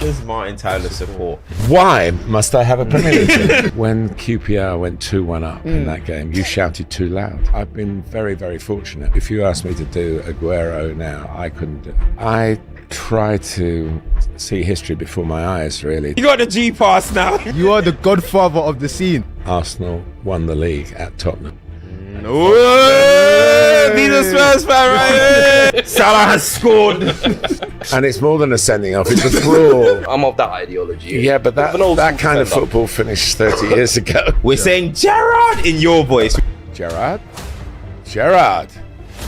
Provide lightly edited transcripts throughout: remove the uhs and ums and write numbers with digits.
does Martin Tyler support? Why must I have a Premier League team? When QPR went 2-1 up in that game, you shouted too loud. I've been very, very fortunate. If you asked me to do Aguero now, I couldn't do it. I try to see history before my eyes, really. You got the G-Pass now. You are the godfather of the scene. Arsenal won the league at Tottenham. He's a Spurs fan right here. Salah has scored. And it's more than a sending off, it's a brawl. I'm of that ideology. Yeah, but that kind of football finished 30 years ago. We're saying Gerrard in your voice. Gerrard? Gerrard!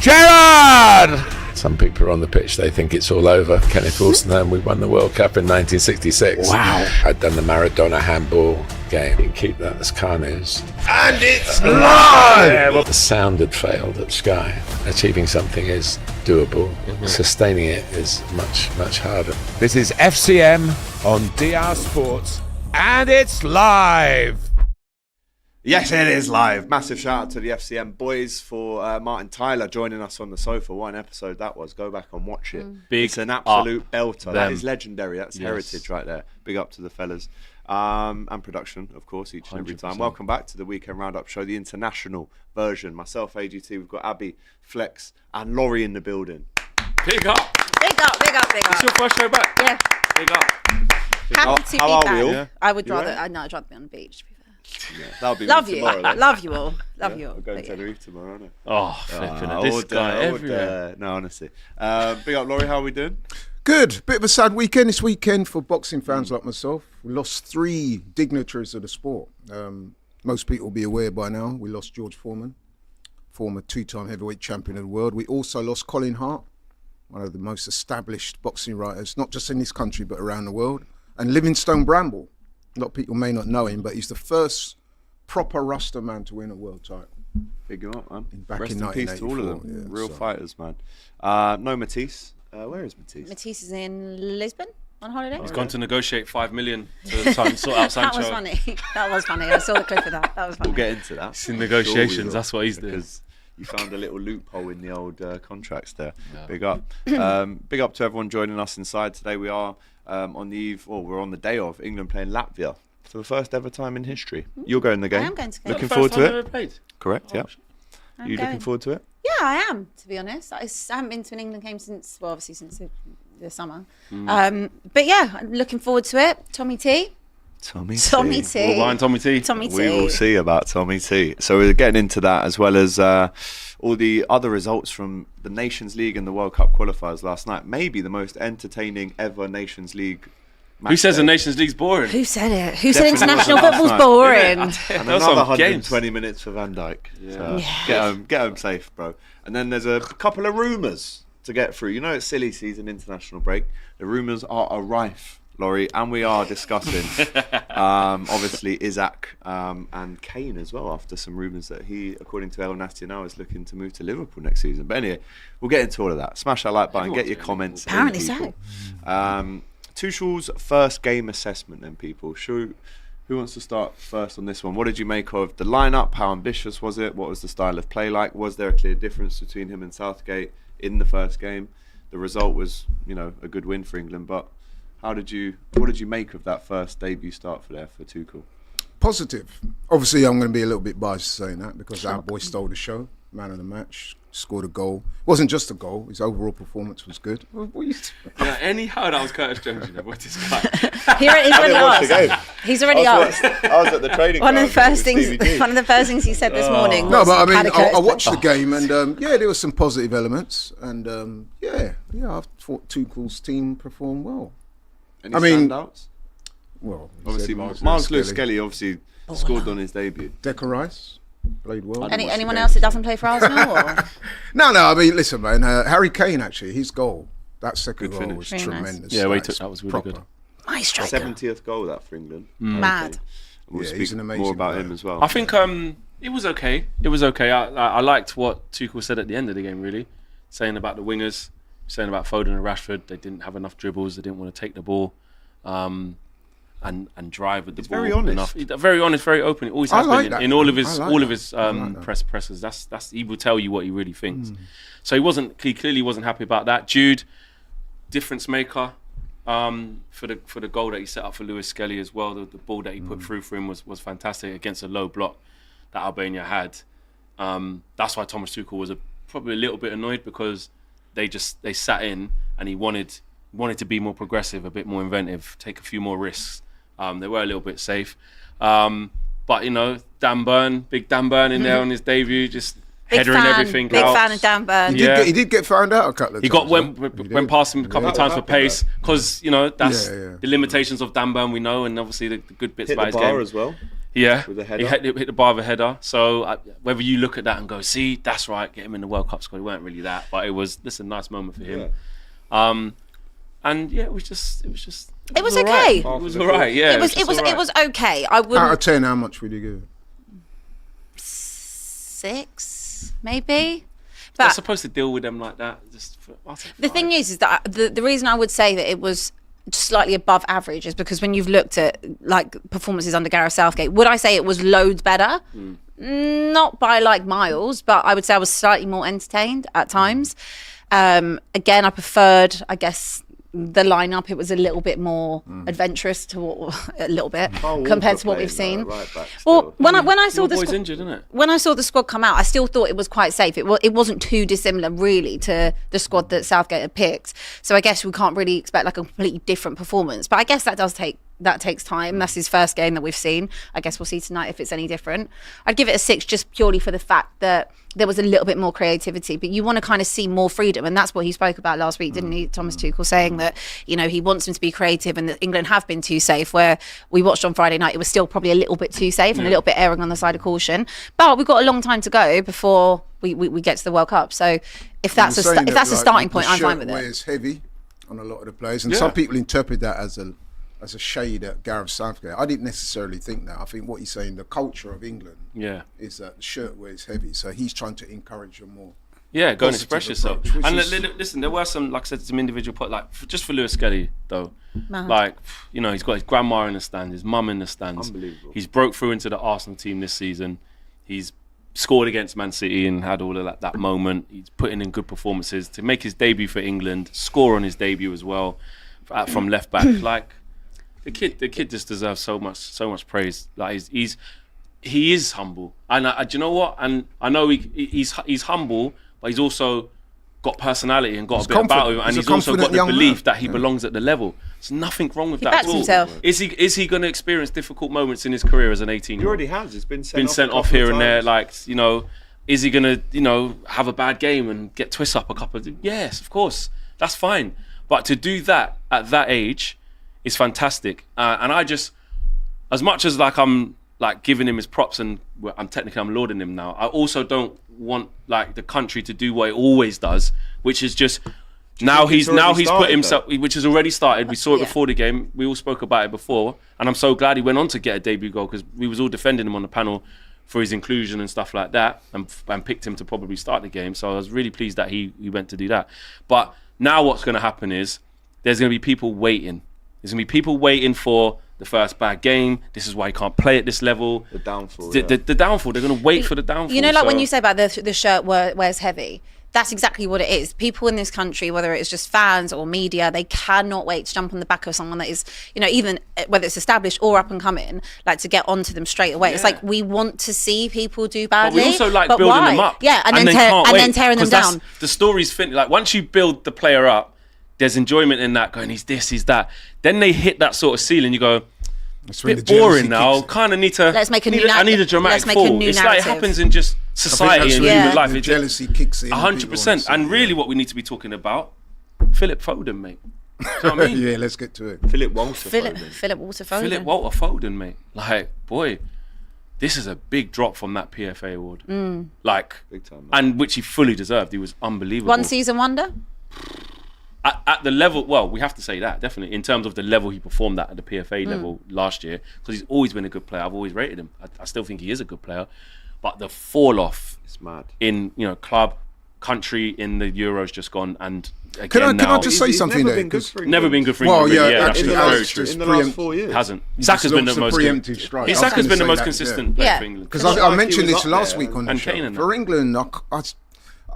Gerrard! Some people are on the pitch, they think it's all over. Kenneth Wolstenholme, we won the World Cup in 1966. Wow. I'd done the Maradona handball game. You can keep that as car news. And it's live! Yeah, well, the sound had failed at Sky. Achieving something is doable. Sustaining it is much, much harder. This is FCM on DR Sports, and it's live! Yes, it is live. Massive shout out to the FCM boys for Martin Tyler joining us on the sofa. What an episode that was. Go back and watch it. It's an absolute belter. That is legendary. That's heritage right there. Big up to the fellas. And production, of course, each and every time. Welcome back to the Weekend Roundup Show, the international version. Myself, AGT, we've got Abby, Flex, and Laurie in the building. Big up. Big up, big up, big up. It's your first show back. Yeah. Big up. Happy to be How are back. we all? Yeah. I would rather, right? no, I'd rather be on the beach, to be fair. Yeah, that'll be Love me you. tomorrow, then. Love you all. Love you all. I'm going But to Tenerife tomorrow, aren't I? Oh, flipping it. This guy everywhere. No, honestly. Big up, Laurie. How are we doing? Good. Bit of a sad weekend this weekend for boxing fans like myself. We lost 3 dignitaries of the sport. Most people will be aware by now. We lost George Foreman, former 2-time heavyweight champion of the world. We also lost Colin Hart, one of the most established boxing writers, not just in this country but around the world. And Livingstone Bramble. A lot of people may not know him, but he's the first proper Rasta man to win a world title. Big him up, man. Back Rest in in peace to all of them. 1984, yeah, Real so. fighters, man. No Matisse. Where is Matisse? Matisse is in Lisbon on holiday. He's gone to negotiate 5 million to sort out Sancho. That was funny. That was funny. I saw the clip of that. That was funny. We'll get into that. It's in negotiations. Sure we will, That's what he's doing. Because you found a little loophole in the old contracts there. Yeah. Big up. Big up to everyone joining us inside today. We are on the eve, or we're on the day of England playing Latvia for the first ever time in history. You're going the game? I am going to go. Looking forward to it? Played. Correct, yeah. You looking forward to it? Yeah, I am, to be honest. I haven't been to an England game since, well, obviously since the summer. But yeah, I'm looking forward to it. Tommy T. Tommy T. Well, Ryan, Tommy T. Tommy T. We will see about Tommy T. So we're getting into that, as well as all the other results from the Nations League and the World Cup qualifiers last night. Maybe the most entertaining ever Nations League match. Who says day. the Nations League's boring? Who said it? Who said Definitely international wasn't last football's night. boring? And There were another some 120 games. minutes for Van Dijk. Yeah. So Yeah. get home safe, bro. And then there's a couple of rumours to get through. You know, it's silly season, international break. The rumours are rife, Laurie, and we are discussing obviously Isak and Kane as well, after some rumours that he, according to El Nacional, is looking to move to Liverpool next season. But anyway, we'll get into all of that. Smash that like button, get your comments. Apparently in, so. people. Tuchel's first game assessment then, people. Who wants to start first on this one? What did you make of the lineup? How ambitious was it? What was the style of play like? Was there a clear difference between him and Southgate in the first game? The result was, a good win for England, but what did you make of that first debut start for Tuchel? Positive. Obviously, I'm going to be a little bit biased saying that because our boy stole the show, man of the match, scored a goal. It wasn't just a goal, his overall performance was good. Yeah, anyhow, that was Curtis Jones. What this guy? He's already asked. He's already asked. I was at the training One of the ground first with things. Stevie G. One of the first things he said this morning. No, was, but I had mean, a Curtis I watched the game and there were some positive elements and I thought Tuchel's team performed well. Any I mean, standouts? Well, Obviously, Miles Lewis Lewis Skelly obviously scored on his debut. Declan Rice played well. Anyone else that doesn't play for Arsenal? Or? No, I mean, listen, man. Harry Kane, actually, his goal, that second Good goal finish. was Very nice. tremendous. Yeah, That's that was really proper. good. My striker. 70th goal that for England. Mad. We'll Yeah, speak he's an amazing more about player. him as well. I think it was okay. It was okay. I liked what Tuchel said at the end of the game, really, saying about the wingers, saying about Foden and Rashford. They didn't have enough dribbles. They didn't want to take the ball. And drive with the ball. very honest. Enough. Very honest, very open. He always has like been that. in all of his I like that. presses. That's he will tell you what he really thinks. So he clearly wasn't happy about that. Jude, difference maker. for the goal that he set up for Lewis Skelly as well. The ball that he put through for him was fantastic against a low block that Albania had. That's why Thomas Tuchel was probably a little bit annoyed, because they sat in and he wanted to be more progressive, a bit more inventive, take a few more risks. They were a little bit safe. But, Dan Burn, big Dan Burn in there on his debut, just headering everything out. Big fan of Dan Burn. He did get found out a couple of times. Went past him a couple of times for pace, because, that's the limitations of Dan Burn we know, and obviously the good bits about his game. Hit the bar as well. Yeah, with a header. He hit the bar with a header. So whether you look at that and go, see, that's right, get him in the World Cup squad, it weren't really that, but this a nice moment for him. Yeah. And yeah, it was okay. Right. It was alright. Yeah, it was okay. I would. Out of 10, how much would you give it? 6, maybe. They're But supposed to deal with them like that. the thing is that the reason I would say that it was slightly above average is because when you've looked at like performances under Gareth Southgate, would I say it was loads better? Not by like miles, but I would say I was slightly more entertained at times. Again, I preferred, I guess, the lineup. It was a little bit more adventurous compared to what we've seen. Well, when I saw the squad, injured, isn't it? when I saw the squad come out, I still thought it was quite safe. It wasn't too dissimilar really to the squad that Southgate had picked. So I guess we can't really expect like a completely different performance. But I guess that takes time. That's his first game that we've seen. I guess we'll see tonight if it's any different. I'd give it a 6 just purely for the fact that there was a little bit more creativity, but you want to kind of see more freedom, and that's what he spoke about last week, didn't he, Thomas Tuchel, saying that he wants them to be creative, and that England have been too safe. Where we watched on Friday night, it was still probably a little bit too safe and a little bit erring on the side of caution. But we've got a long time to go before we get to the World Cup. So if that's a starting point, I'm fine with it. It's heavy on a lot of the players, and some people interpret that as a shade at Gareth Southgate. I didn't necessarily think that. I think what he's saying, the culture of England, is that the shirt wears heavy, so he's trying to encourage a more go and express yourself. approach, And listen, there were some, like I said, some individual just for Lewis Skelly though. Like, he's got his grandma in the stand, his mum in the stands. Unbelievable. He's broke through into the Arsenal team this season. He's scored against Man City and had all of that moment. He's putting in good performances to make his debut for England, score on his debut as well from left back. Like, the kid just deserves so much praise. Like he is humble, and do you know what? And I know he's humble, but he's also got personality and got a bit about him, and he's also got the belief that he belongs at the level. There's nothing wrong with that at all. Himself. Is he going to experience difficult moments in his career as an 18-year-old? He already has. He's been sent off here and there. Like, is he going to have a bad game and get twist up a couple of? Yes, of course, that's fine. But to do that at that age is fantastic, and I just, as much as like I'm like giving him his props and I'm lauding him now, I also don't want like the country to do what it always does, which is just now he's put himself, which has already started. We saw it before the game. We all spoke about it before, and I'm so glad he went on to get a debut goal, because we was all defending him on the panel for his inclusion and stuff like that, and picked him to probably start the game. So I was really pleased that he went to do that. But now what's going to happen is there's going to be people waiting. There's going to be people waiting for the first bad game. This is why he can't play at this level. The downfall. The downfall. They're going to wait for the downfall. When you say about the shirt wears heavy, that's exactly what it is. People in this country, whether it's just fans or media, they cannot wait to jump on the back of someone that is, even whether it's established or up and coming, like to get onto them straight away. Yeah. It's like we want to see people do badly. But we also like building them up. Yeah, and then tearing them down. The story's finished. Like, once you build the player up, there's enjoyment in that, going, he's this, he's that. Then they hit that sort of ceiling, you go, it's a bit boring now. Kind of need to. Let's make a new narrative. I need a dramatic fall. It's like it happens in just society and human life. The jealousy kicks in. 100%. And really, what we need to be talking about, Philip Foden, mate. Do you know what I mean? Yeah, let's get to it. Philip Walter Foden. Philip Walter Foden, mate. Like, boy, this is a big drop from that PFA award. Like, big time, and which he fully deserved. He was unbelievable. One season wonder. At the level, well, we have to say that, definitely, in terms of the level he performed at the PFA level last year, because he's always been a good player. I've always rated him. I still think he is a good player, but the fall off is mad in club, country, in the Euros just gone, and again can I just say something there? Never been good for England. Well, yeah, actually, very true. In the last 4 years, hasn't. Saka's been the most. Saka's been the most consistent player for England. Because I mentioned this last week on the show. Kane for England,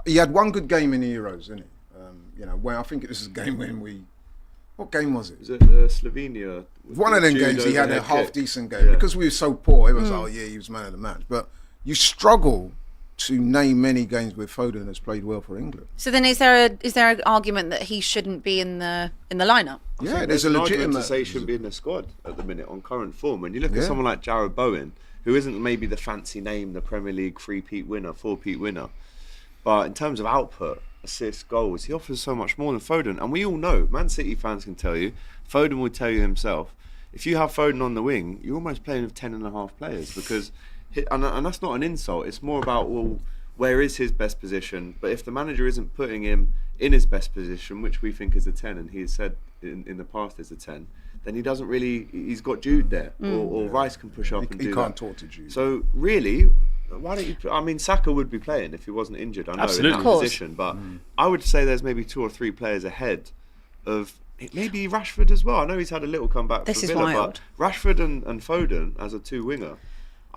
he had one good game in the Euros, didn't he? Where I think it was a game when we What game was it? Was it Slovenia? One of them Jude games he had a overhead half kick. decent game. Yeah. Because we were so poor, everyone's like, oh yeah, he was man of the match. But you struggle to name many games where Foden has played well for England. So then, is there an argument that he shouldn't be in the lineup? Yeah, there's a an argument legitimate. to say he shouldn't be in the squad at the minute on current form. When you look at Yeah. someone like Jarrod Bowen, who isn't maybe the fancy name, the Premier League 3-peat winner, 4-peat winner, but in terms of output, assists, goals, he offers so much more than Foden. And we all know, Man City fans can tell you, Foden will tell you himself, if you have Foden on the wing, you're almost playing with 10.5 players because, and that's not an insult, it's more about, well, where is his best position? But if the manager isn't putting him in his best position, which we think is a 10, and he has said in the past is a 10, then he doesn't really, he's got Jude there, or Rice can push up and do He that. can't talk to Jude. So really, why don't you? I mean, Saka would be playing if he wasn't injured. I know Absolutely. in Of that course. position, but I would say there's maybe 2 or 3 players ahead of maybe Rashford as well. I know he's had a little comeback This for is Villa, wild. but Rashford and Foden as a 2 winger,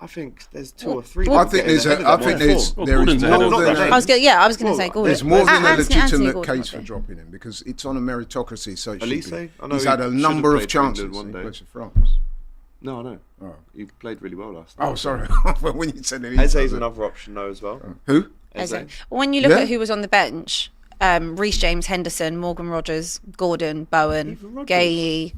I think there's 2 or 3. I think there's there is Gordon's ahead more of than Foden. I was going to Well, say Gordon. there's more than a Anthony legitimate Gordon case for would be. dropping him because it's on a meritocracy. So it should Elise? be. I know He's he had a should number have of played for England chances. one He day. plays for France. No, I know. Oh. He played really well last. Oh, night. sorry. When you said it, Eze's another option though as well. Who? Eze. When you look Yeah. at who was on the bench, Reece James, Henderson, Morgan Rogers, Gordon, Bowen, Even Rodgers. Gay,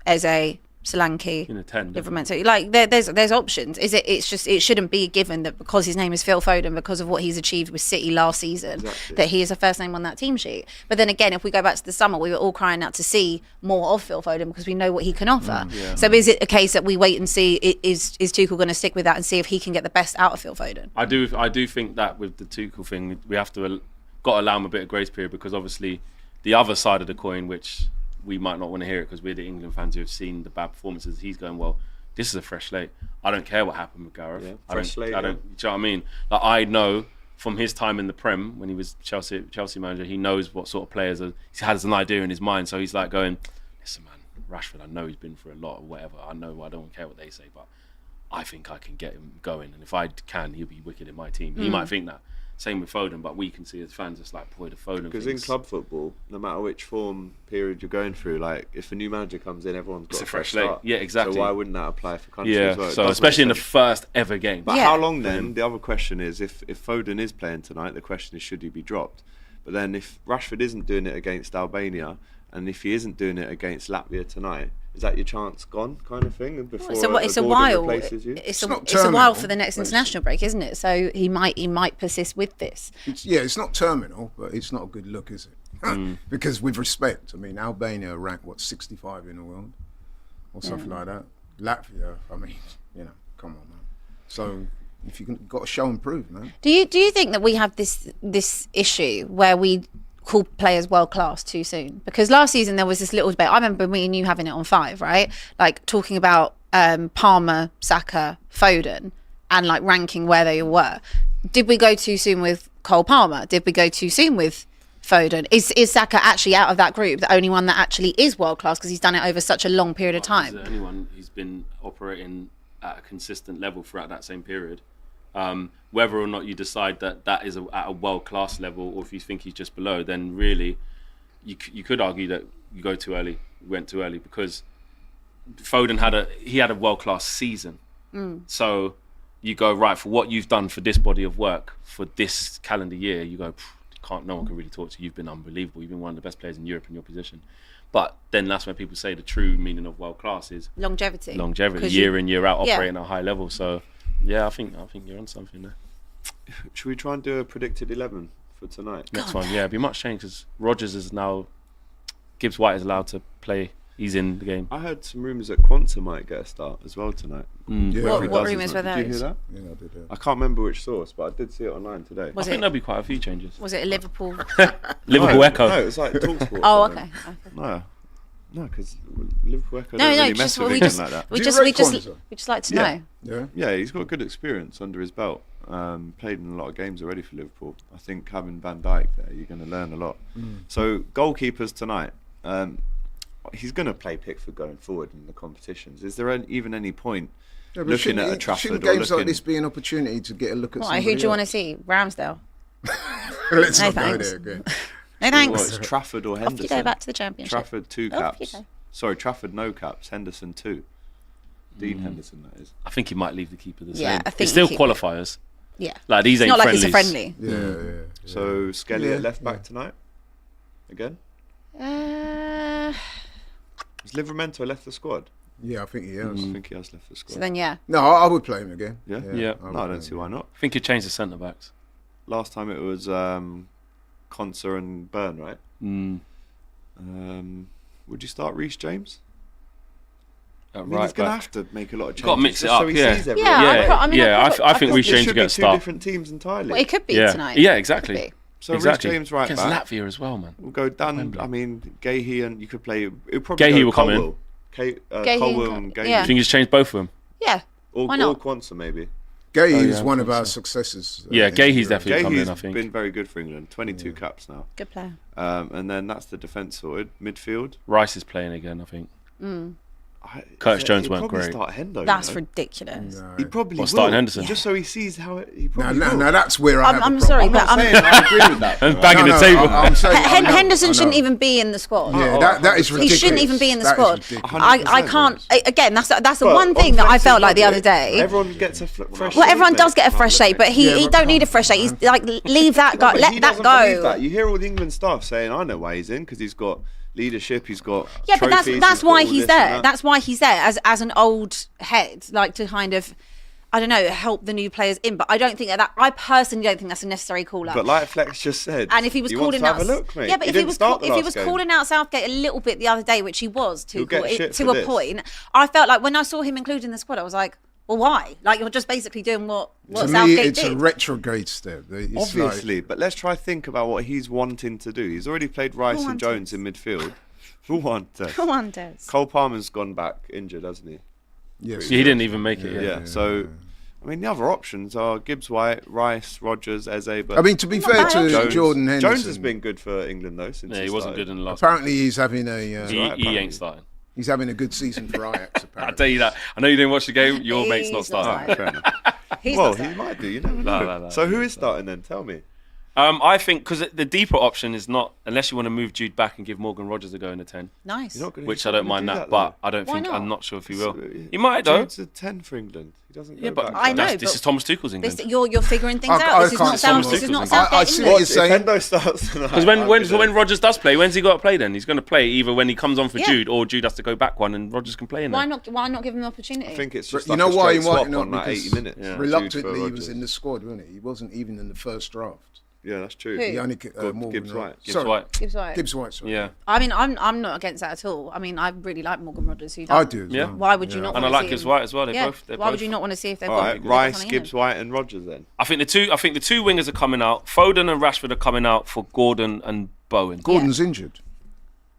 Eze, Solanke, In a 10. Livramento. Like there's options. It shouldn't be a given that because his name is Phil Foden, because of what he's achieved with City last season, Exactly. that he is a first name on that team sheet. But then again, if we go back to the summer, we were all crying out to see more of Phil Foden because we know what he can offer. So is it a case that we wait and see? Is Tuchel going to stick with that and see if he can get the best out of Phil Foden? I do think that with the Tuchel thing, we have to got to allow him a bit of grace period because obviously the other side of the coin, which we might not want to hear it because we're the England fans who have seen the bad performances. He's going, well, this is a fresh slate. I don't care what happened with Gareth. Yeah, I fresh slate, don't. Do you know what I mean? Like I know from his time in the Prem when he was Chelsea manager, he knows what sort of players he has an idea in his mind. So he's like going, listen, man, Rashford. I know he's been through a lot or whatever. I know I don't care what they say, but I think I can get him going. And if I can, he'll be wicked in my team. He might think that. Same with Foden, but we can see as fans, it's like, boy, the Foden. Because in club football, no matter which form period you're going through, like if a new manager comes in, everyone's got It's a a fresh fresh slate. start. Yeah, exactly. So why wouldn't that apply for countries yeah, as well? It so does especially in make the sense. first ever game. But Yeah. how long then? The other question is, if Foden is playing tonight, the question is, should he be dropped? But then if Rashford isn't doing it against Albania, and if he isn't doing it against Latvia tonight, is that your chance gone, kind of thing? And before It's a Gordon while. replaces you? It's not a while terminal, for the next international break, isn't it? So he might persist with this. It's not terminal, but it's not a good look, is it? Because with respect, I mean, Albania are ranked 65 in the world, or something like that. Latvia, I mean, come on, man. So if you got to show and prove, man. Do you think that we have this issue where we call players world class too soon? Because last season there was this little debate. I remember me and you having it on 5, right? Like talking about Palmer, Saka, Foden, and like ranking where they were. Did we go too soon with Cole Palmer? Did we go too soon with Foden? Is Saka actually out of that group the only one that actually is world class because he's done it over such a long period of Is time? there anyone who's been operating at a consistent level throughout that same period? Whether or not you decide that is at a world-class level, or if you think he's just below, then really you could argue that you go too early, you went too early, because Foden had a world-class season. So you go, right, for what you've done for this body of work for this calendar year, you go, no one can really talk to you. You've been unbelievable. You've been one of the best players in Europe in your position. But then that's when people say the true meaning of world class is Longevity, year in, year out, Yeah. operating at a high level. So yeah, I think you're on something there. Should we try and do a predicted 11 for tonight? Next one, yeah, it'd be much change because Rodgers is now, Gibbs White is allowed to play. He's in the game. I heard some rumours that Quanta might get a start as well tonight. Yeah, What Whoever rumours does, were isn't it? Did you those? hear that? Yeah, I did. I can't remember which source, but I did see it online today. Was I think it there'll be quite a few changes. was it a Liverpool? Liverpool Echo. No, it's like TalkSport. Oh, or okay. something. No, because Liverpool Echo No, don't no, really just mess with we England just like that. we Do you just rate we just Quanta? we just like to Yeah. know. Yeah. Yeah, he's got good experience under his belt. Played in a lot of games already for Liverpool. I think having Van Dijk there, you're going to learn a lot. So goalkeepers tonight. He's going to play Pickford going forward in the competitions. Is there even any point Yeah, but looking shouldn't at a it- Trafford shouldn't or games like looking? this be an opportunity to get a look at Why? somebody Who do you want to else? see? Ramsdale. Let's No, not go thanks. there again. No thanks. It's Trafford or Off you Henderson. go back to the Championship. Trafford 2 Off you caps. go. Sorry, Trafford no caps. Henderson 2. Dean Henderson, that is. I think he might leave the keeper the Yeah, same. I think It's still he keep it. qualifiers. Yeah. Like these It's ain't not like friendlies. it's a friendly. Yeah. So Skelly at left back tonight? Again? Has Livramento left the squad? Yeah, I think he has. I think he has left the squad. So then, yeah. No, I would play him again. Yeah? Yeah. would No, I play don't see him. why not. I think he changed the centre backs. Last time it was Conser and Byrne, right? Would you start Reece James? At I mean, right he's going to back. have to make a lot of changes. Got to mix it just up, so he yeah. sees everyone. I think we It change should to be get a two start. different teams entirely. Well, it could be Yeah, tonight. yeah, Could exactly. be. So Exactly. Reece James right Against back. Latvia as well, man. We'll go down. Wembley. I mean, Gahey and you could play. It would probably Gahey go will come in. Colwell. Gahey Colwell and and Co- Gahey. yeah. I think he's changed both of them. Yeah. Or, Why not? or Quansah maybe. Gay Oh, is yeah, one I of think our so. successors. Yeah, in Gahey's Europe. definitely come in, I Gahey's think. been very good for England. 22 caps now. Good player. And then that's the defence sorted. Midfield. Rice is playing again, I think. Curtis Jones he'd weren't probably great. Start Hendo, That's you know? ridiculous. He probably What, will. starting Henderson? Just so he sees how he Now, probably now, will. now that's where I have a I'm problem. sorry, I'm but not saying I agree with that. And banging No, the no, table. I'm saying, I know, Henderson I shouldn't know. even be in the squad. That is He ridiculous. shouldn't even be in the That is squad. ridiculous. I 100%, can't. yes. Again, that's the But one thing on that I flexing felt like the logic, other day. Everyone gets a fresh. Well, everyone slate, does get a mate. fresh slate, but he but don't need a fresh slate. He's like, leave that go, But let he that doesn't believe that. go. You hear all the England staff saying, "I know why he's in because he's got leadership. He's got Yeah, but trophies, that's got why all he's this and there. that." That's why he's there as an old head, like to kind of, I don't know, help the new players in. But I don't think that. I personally don't think that's a necessary call up. But like Flex just said, And if he was wants calling to out, have a look, mate. yeah, but he if he didn't was start the if he last was game. calling out Southgate a little bit the other day, which he was He'll get shit to for a this. point, I felt like when I saw him included in the squad, I was like, well, why? Like you're just basically doing what To me, Southgate it's did. a retrograde step. It's Obviously, but let's try think about what he's wanting to do. He's already played Rice Who and wanted? Jones in midfield. Who wanted? Come on, Des. Cole Palmer's gone back injured, hasn't he? yes. He didn't even make it. Yeah. Yeah. So, I mean, the other options are Gibbs White, Rice, Rogers, Eze. But I mean, to be fair bad to option. Jordan Henderson, Jones has been good for England though since Yeah, he wasn't good in the last. apparently he's having a He right, he apparently. ain't starting. he's having a good season for Ajax. I Apparently. tell you that. I know you didn't watch the game. Your mate's He's not not starting. starting. Fair enough. He's Well, not he starting. might do. You never know. no, So who is starting then? Tell me. I think because the deeper option is not unless you want to move Jude back and give Morgan Rogers a go in the 10, Nice. You're not gonna- which he's I not don't gonna mind do that. though. But I don't Why think not? I'm not sure if he will. So, He might though. Jude's a 10 for England. He doesn't go Yeah, but back. I know, this but is Thomas Tuchel's England. This, you're figuring things I out. This is can't not South. see This is not Tuchel's Southgate. I see England. what you're saying. If Hendo starts tonight, Because when Rogers does play, when's he got to play then? He's going to play either when he comes on for Yeah. Jude or Jude has to go back one and Rogers can play in there. Why not give him an opportunity? I think it's just You like know a why straight he might swap not, on like because 80 minutes. Yeah. Jude reluctantly for he was Rogers. in the squad, wasn't he? He wasn't even in the first draft. Yeah, that's true. Who? He only Good, Morgan Gibbs Rogers. White. Gibbs Sorry, White. Gibbs White. Gibbs White. Sorry. Yeah. I mean, I'm not against that at all. I mean, I really like Morgan Rogers. Who I doesn't? do. As Yeah. well. Why would you not? And I want like to see Gibbs him? White as well. They're Yeah. both. Why would you not want to see if they've All got? right, they've got Rice, something in Gibbs them? White, and Rogers then. I think the two wingers are coming out. Foden and Rashford are coming out for Gordon and Bowen. Gordon's injured.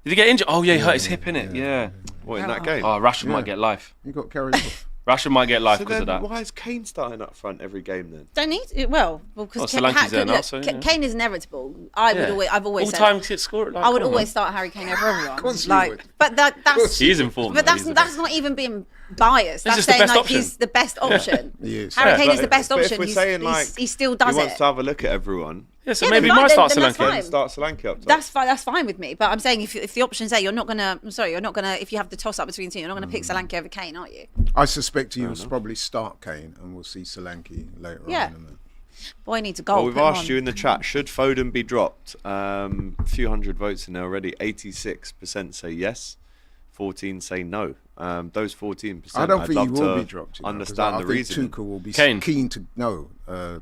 Did he get injured? Oh yeah, he hurt his hip in it. Yeah. What, in that game? Oh, Rashford might get life. He got carried off. Rashford might get life So because then of that. why is Kane starting up front every game then? Don't need it. Well, because Solanke's there now, so, yeah. Kane is inevitable. I've always said. All-time hit scorer. Like, I would come on, always man. start Harry Kane over everyone. Of course you like, would. but that's He is informed. but though. that's He's the that's best. not even being biased. That's just the saying best like option. he's the best option. He is. Harry Yeah, Kane but- is the best But option. if we're He's- saying he's- like he still he does wants it. to have a look at everyone, Yeah, so Yeah, maybe he then might fine, start then that's Solanke. fine. start Solanke up top. That's fine. That's fine with me. But I'm saying if the option's there, you're not gonna. I'm sorry, you're not gonna. If you have the toss up between two, you're not gonna pick Solanke over Kane, are you? I suspect he will probably start Kane, and we'll see Solanke later Yeah. on in the match. Boy needs a goal. Well, we've put him asked on. you in the chat, should Foden be dropped? A few hundred votes in there already. 86% say yes, 14 say no. Those 14%, I don't I'd think he love will to be dropped. You know, 'cause understand I the think reason. Tuchel will be Kane. keen to Foden.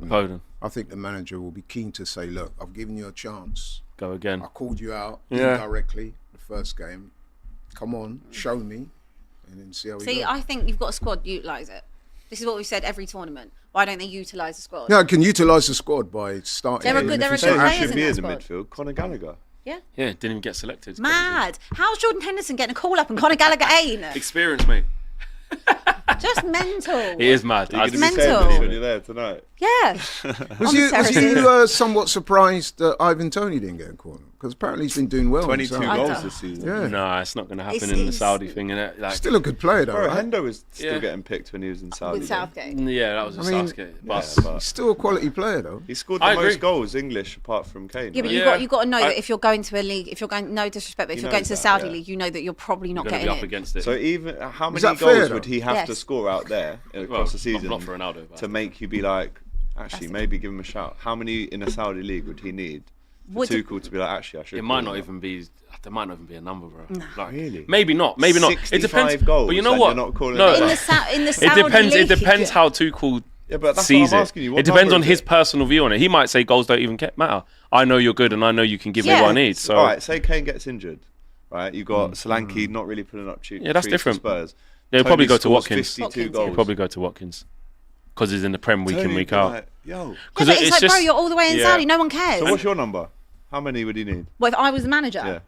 Foden. I think the manager will be keen to say, "Look, I've given you a chance. Go again. I called you out Yeah. indirectly the first game. Come on, show me, and then see how we See, go." I think you've got a squad. Utilise it. This is what we've said every tournament. Why don't they utilise the squad? No, I can utilise the squad by starting. There are him, good- and there if are you good say- players should in be that in the squad. midfield. Conor Gallagher. Yeah. Yeah, didn't even get selected. It's Mad. How's Jordan Henderson getting a call up and Conor Gallagher ain't? crazy. Experience, mate. Just mental. It is mad. You're going to be mental. saying this when you're there tonight. Yeah. Was On the you terraces. somewhat surprised that Ivan Toney didn't get a corner? Because apparently he's been doing well. 22 so. goals this season. Yeah. No, it's not going to happen It's- in the it's- Saudi thing. Innit? Like, Still a good player, though. Bro, Right? Hendo was still Yeah. getting picked when he was in Saudi. With Southgate. yeah, that was a Southgate. But He's still a quality player, though. He scored the I agree. most goals English apart from Kane. Yeah, but right? you got to know that if you're going to a league, if you're going, no disrespect, but if He you're going knows to the that, Saudi yeah. league, you know that you're probably not you're going to getting be up it. against it. So even how many that goals fair, would though? he have to Yes. score out there across the season not for Ronaldo, but to make you be like, actually, maybe give him a shout? How many in a Saudi league would he need for Would- Tuchel to be like, actually, I should? it might not even be. There might not even be a number, bro. Like, Really? Maybe not. Maybe not. It 65 depends. goals, but you know and what? you're not calling no, it In that. the it Saudi depends. league, It depends how Tuchel Yeah, but that's sees what I'm it. asking you. What It depends number on is his it? personal view on it. He might say goals don't even matter. I know you're good, and I know you can give me Yeah. what I need. So All right, say Kane gets injured, right? You've got Solanke not really putting up Yeah, that's treats for different. Spurs. they'll probably Tony go to scores Watkins. 52 Watkins, yeah. goals. He'll probably go to Watkins because he's in the Prem week in Tony week be out. like, yo. Yeah, but it's like, just, bro, you're all the way in yeah. Saudi. No one cares. So what's your number? How many would he need? Well, if I was the manager, Yeah.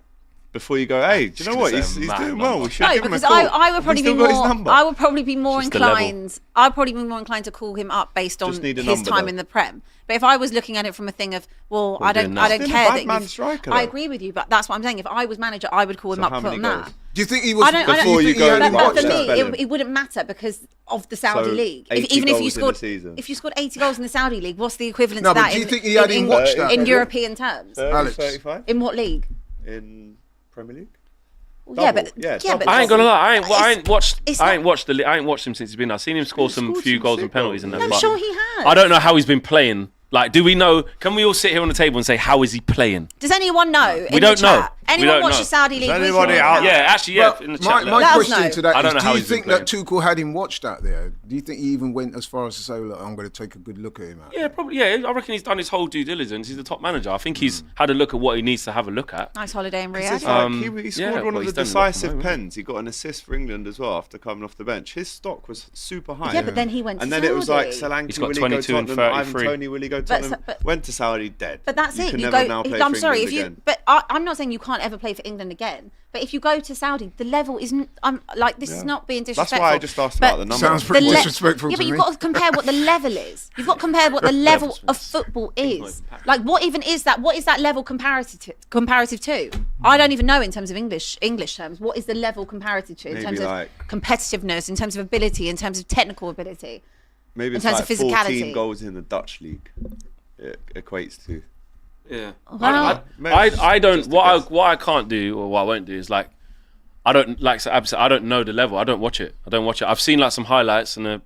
Before you go, hey, do you know what? gonna He's say a mad doing well. We number. should no, give him a because call. I would Have we probably be still got his more. number? I would probably be more Just the level. inclined. I'd probably be more inclined to call him up based on Just need a his number, time though. in the Prem. But if I was looking at it from a thing of, well, I don't doing that? care Still a bad that man you've. striker, I though. agree with you, but that's what I'm saying. If I was manager, I would call him So up how for many that. goals? Do you think he was? I don't. Before you think go he and had But him watch for watched that, me, spelling. it wouldn't matter because of the Saudi So, league. 80 Even if goals you in a scored, season. if you scored 80 goals in the Saudi league, what's the equivalent No, to but that? do you think he had him watched that? in Have European terms? 30, Alex. 35 In what league? in Premier League. Well, yeah, Double. but Yeah, yeah, double. but I ain't gonna lie. I ain't it's watched him since he's been. I've seen him score some scored few some goals sick and penalties in goals. that. I'm but sure he has. I don't know how he's been playing. Like, do we know? Can we all sit here on the table and say how is he playing? Does anyone know? We don't know. We Anyone don't watch know. the Saudi league? anybody weekly? out Yeah, actually, yeah. in the chat, My Let us question know. to that I don't is, know do how you he's been think that Tuchel had him watched out there? Do you think he even went as far as to say, look, I'm going to take a good look at him out Yeah, probably. Yeah, I reckon he's done his whole due diligence. He's the top manager. I think he's had a look at what he needs to have a look at. Nice holiday in It's Riyadh. like he yeah, scored one well, of he's the done a lot for decisive him, hasn't pens. He got an assist for England as well after coming off the bench. His stock was super high. Yeah, but then he went to And then it was like Saudi. Solanke, He's got will he 22 go and Tottenham? Ivan 33. Tony, will he go But- Tottenham? but- Went to Saudi, dead. But that's you it. Can You never go. now play I'm for sorry if England you. again. But I'm not saying you can't ever play for England again. But if you go to Saudi, the level isn't. I'm like this is not being disrespectful. That's why I just asked but about the number. Sounds pretty the le- disrespectful Yeah, to but you've me. got to compare what the level is. You've got to compare what the level of football is. Like, what even is that? What is that level comparative to? I don't even know in terms of English terms. What is the level comparative to in Maybe terms like- of competitiveness, in terms of ability, in terms of technical ability? Maybe it's in terms like of physicality. 14 goals in the Dutch league. It equates to. Yeah. Well- I don't. Just a What guess. I can't do or what I won't do is like. I don't like. So Ab said, I don't know the level. I don't watch it. I've seen like some highlights and a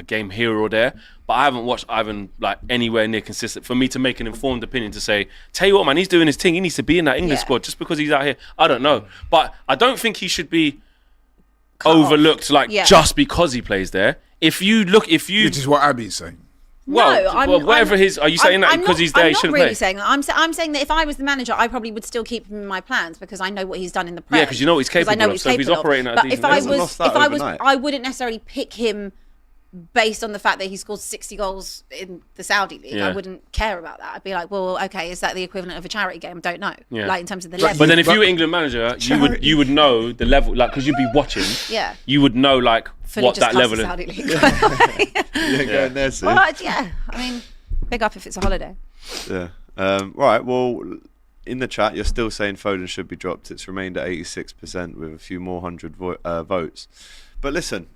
game here or there, but I haven't watched Ivan like anywhere near consistent for me to make an informed opinion to say, tell you what, man, he's doing his thing. He needs to be in that English Yeah. squad just because he's out here. I don't know, but I don't think he should be overlooked like Yeah. just because he plays there. If you Which is what Abby's saying. whatever his. Are you saying that because he's there, he shouldn't I'm not really play? saying that. I'm saying that if I was the manager, I probably would still keep him in my plans because I know what he's done in the Prem. Yeah, 'cause you know what he's 'Cause I capable know of, what he's so if he's capable of. operating at a But decent if I level- He hasn't was, lost that if I was, overnight. I wouldn't necessarily pick him based on the fact that he scored 60 goals in the Saudi league. Yeah. I wouldn't care about that. I'd be like, well, okay, is that the equivalent of a charity game? Don't know. Yeah. Like in terms of the level. But then if you were England manager, you would know the level, like because you'd be watching. Yeah. You would know like Fully what that discuss level the is. Saudi league. You ain't going there soon. Well, yeah. I mean, big up if it's a holiday. Yeah. Right. Well, in the chat, you're still saying Foden should be dropped. It's remained at 86% with a few more hundred votes. But listen,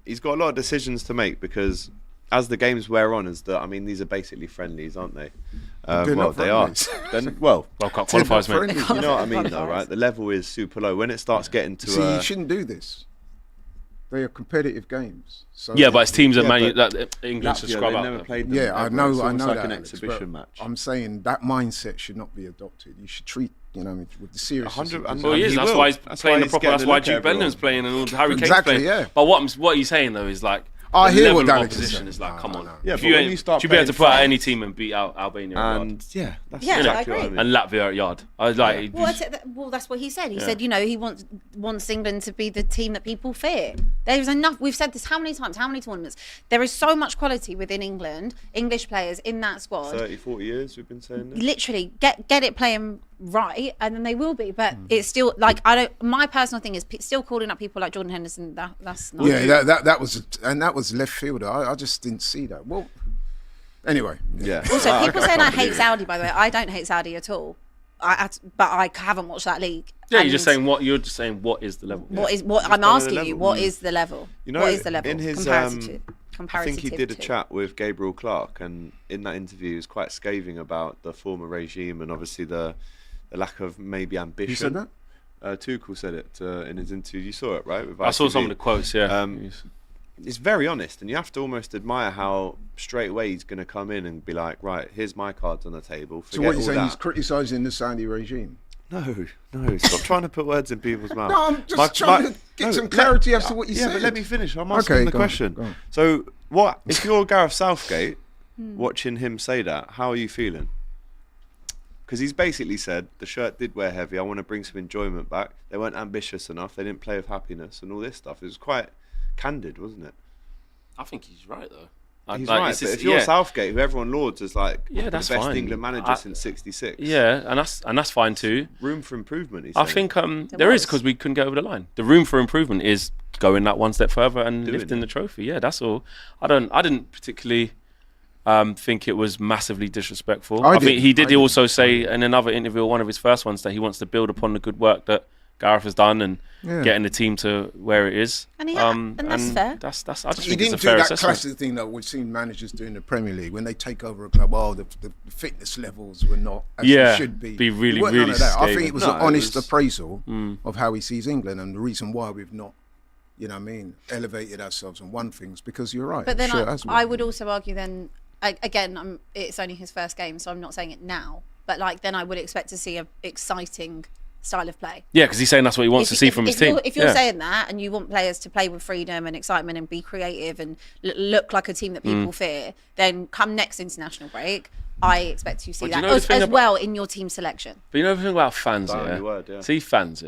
he's got a lot of decisions to make because as the games wear on, these are basically friendlies, aren't they? They're Well, not they are. friendlies. Then, well, World Cup They're not qualifiers, mate. friendlies. you know what I mean, though, Qualifiers. right? The level is super low. When it starts getting to, See, you shouldn't do this. They are competitive games. So Yeah, but it's teams Yeah, that but England should Latvia, scrub they out. never though. played them. Yeah, I ever. know, It's I almost know like that. an Alex, exhibition but match. I'm saying that mindset should not be adopted. You should treat, with the seriousness. 100 of and- it. Well, he is. He That's will. why he's That's playing why the he's proper. getting That's a why look at Jude Bellingham's everyone. playing and all Harry Kane's Exactly, playing. yeah. But what he's saying though is like. I the hear level what of Alex is opposition saying. is like, No, come no, on. no. Yeah, If but when ain't- you start should be able to playing put out France- any team and beat out Albania at Yard. And yeah, that's Yeah, exactly I what I agree. mean. And Latvia at Yard. I was like, Well, that's what he said. He said, he wants England to be the team that people fear. There's enough. We've said this how many times, how many tournaments. There is so much quality within England, English players in that squad. 30, 40 years we've been saying this. Literally, get it playing right, and then they will be. But it's still like my personal thing is still calling up people like Jordan Henderson. That's not. Yeah, that was left fielder. I just didn't see that. Well, anyway. Yeah. Also, people saying I can't hate believe it. Saudi. By the way, I don't hate Saudi at all. but I haven't watched that league. Yeah, And you're just saying what is the level? what I'm asking you. What is the level? You know, what is the level? in his, I think he did a chat with Gabriel Clark, and in that interview he was quite scathing about the former regime and obviously the lack of maybe ambition. Who said that? Tuchel said it in his interview. You saw it, right? With I saw ITV. some of the quotes. Yeah, It's very honest, and you have to almost admire how straight away he's going to come in and be like, right, here's my cards on the table. So what you're saying, that. he's criticising the Saudi regime? No, stop trying to put words in people's mouths. No, I'm just trying to get some clarity as to what you said. Yeah, but let me finish. I'm asking the question. Go on. So, what if you're Gareth Southgate watching him say that? How are you feeling? Because he's basically said the shirt did wear heavy. I want to bring some enjoyment back. They weren't ambitious enough. They didn't play with happiness and all this stuff. It was quite candid, wasn't it? I think he's right though. He's right, but if you're Southgate, who everyone lauds as like the that's best fine. England manager since '66, Yeah, and that's fine too. room for improvement. I think there is, because we couldn't get over the line. The room for improvement is going that one step further and lifting the trophy. Yeah, that's all. I didn't particularly think it was massively disrespectful. I think he did also say in another interview, one of his first ones, that he wants to build upon the good work that Gareth has done and getting the team to where it is. And that's fair. That's I just He think didn't it's a do fair that assessment. classic thing that we've seen managers do in the Premier League when they take over a club. Oh, the fitness levels were not as they should be. Be really, It wasn't really none of that. I scathing. think it was No, an it honest was- appraisal of how he sees England and the reason why we've not, elevated ourselves and won things, because you're right. But then Sure, as well. I would also argue then, again, it's only his first game, so I'm not saying it now. But then I would expect to see an exciting style of play. Yeah, because he's saying that's what he wants to see from his team. If you're saying that and you want players to play with freedom and excitement and be creative and look like a team that people fear, then come next international break, I expect you to see But that as well in your team selection. But you know the thing about fans, Value word, yeah. See, fans,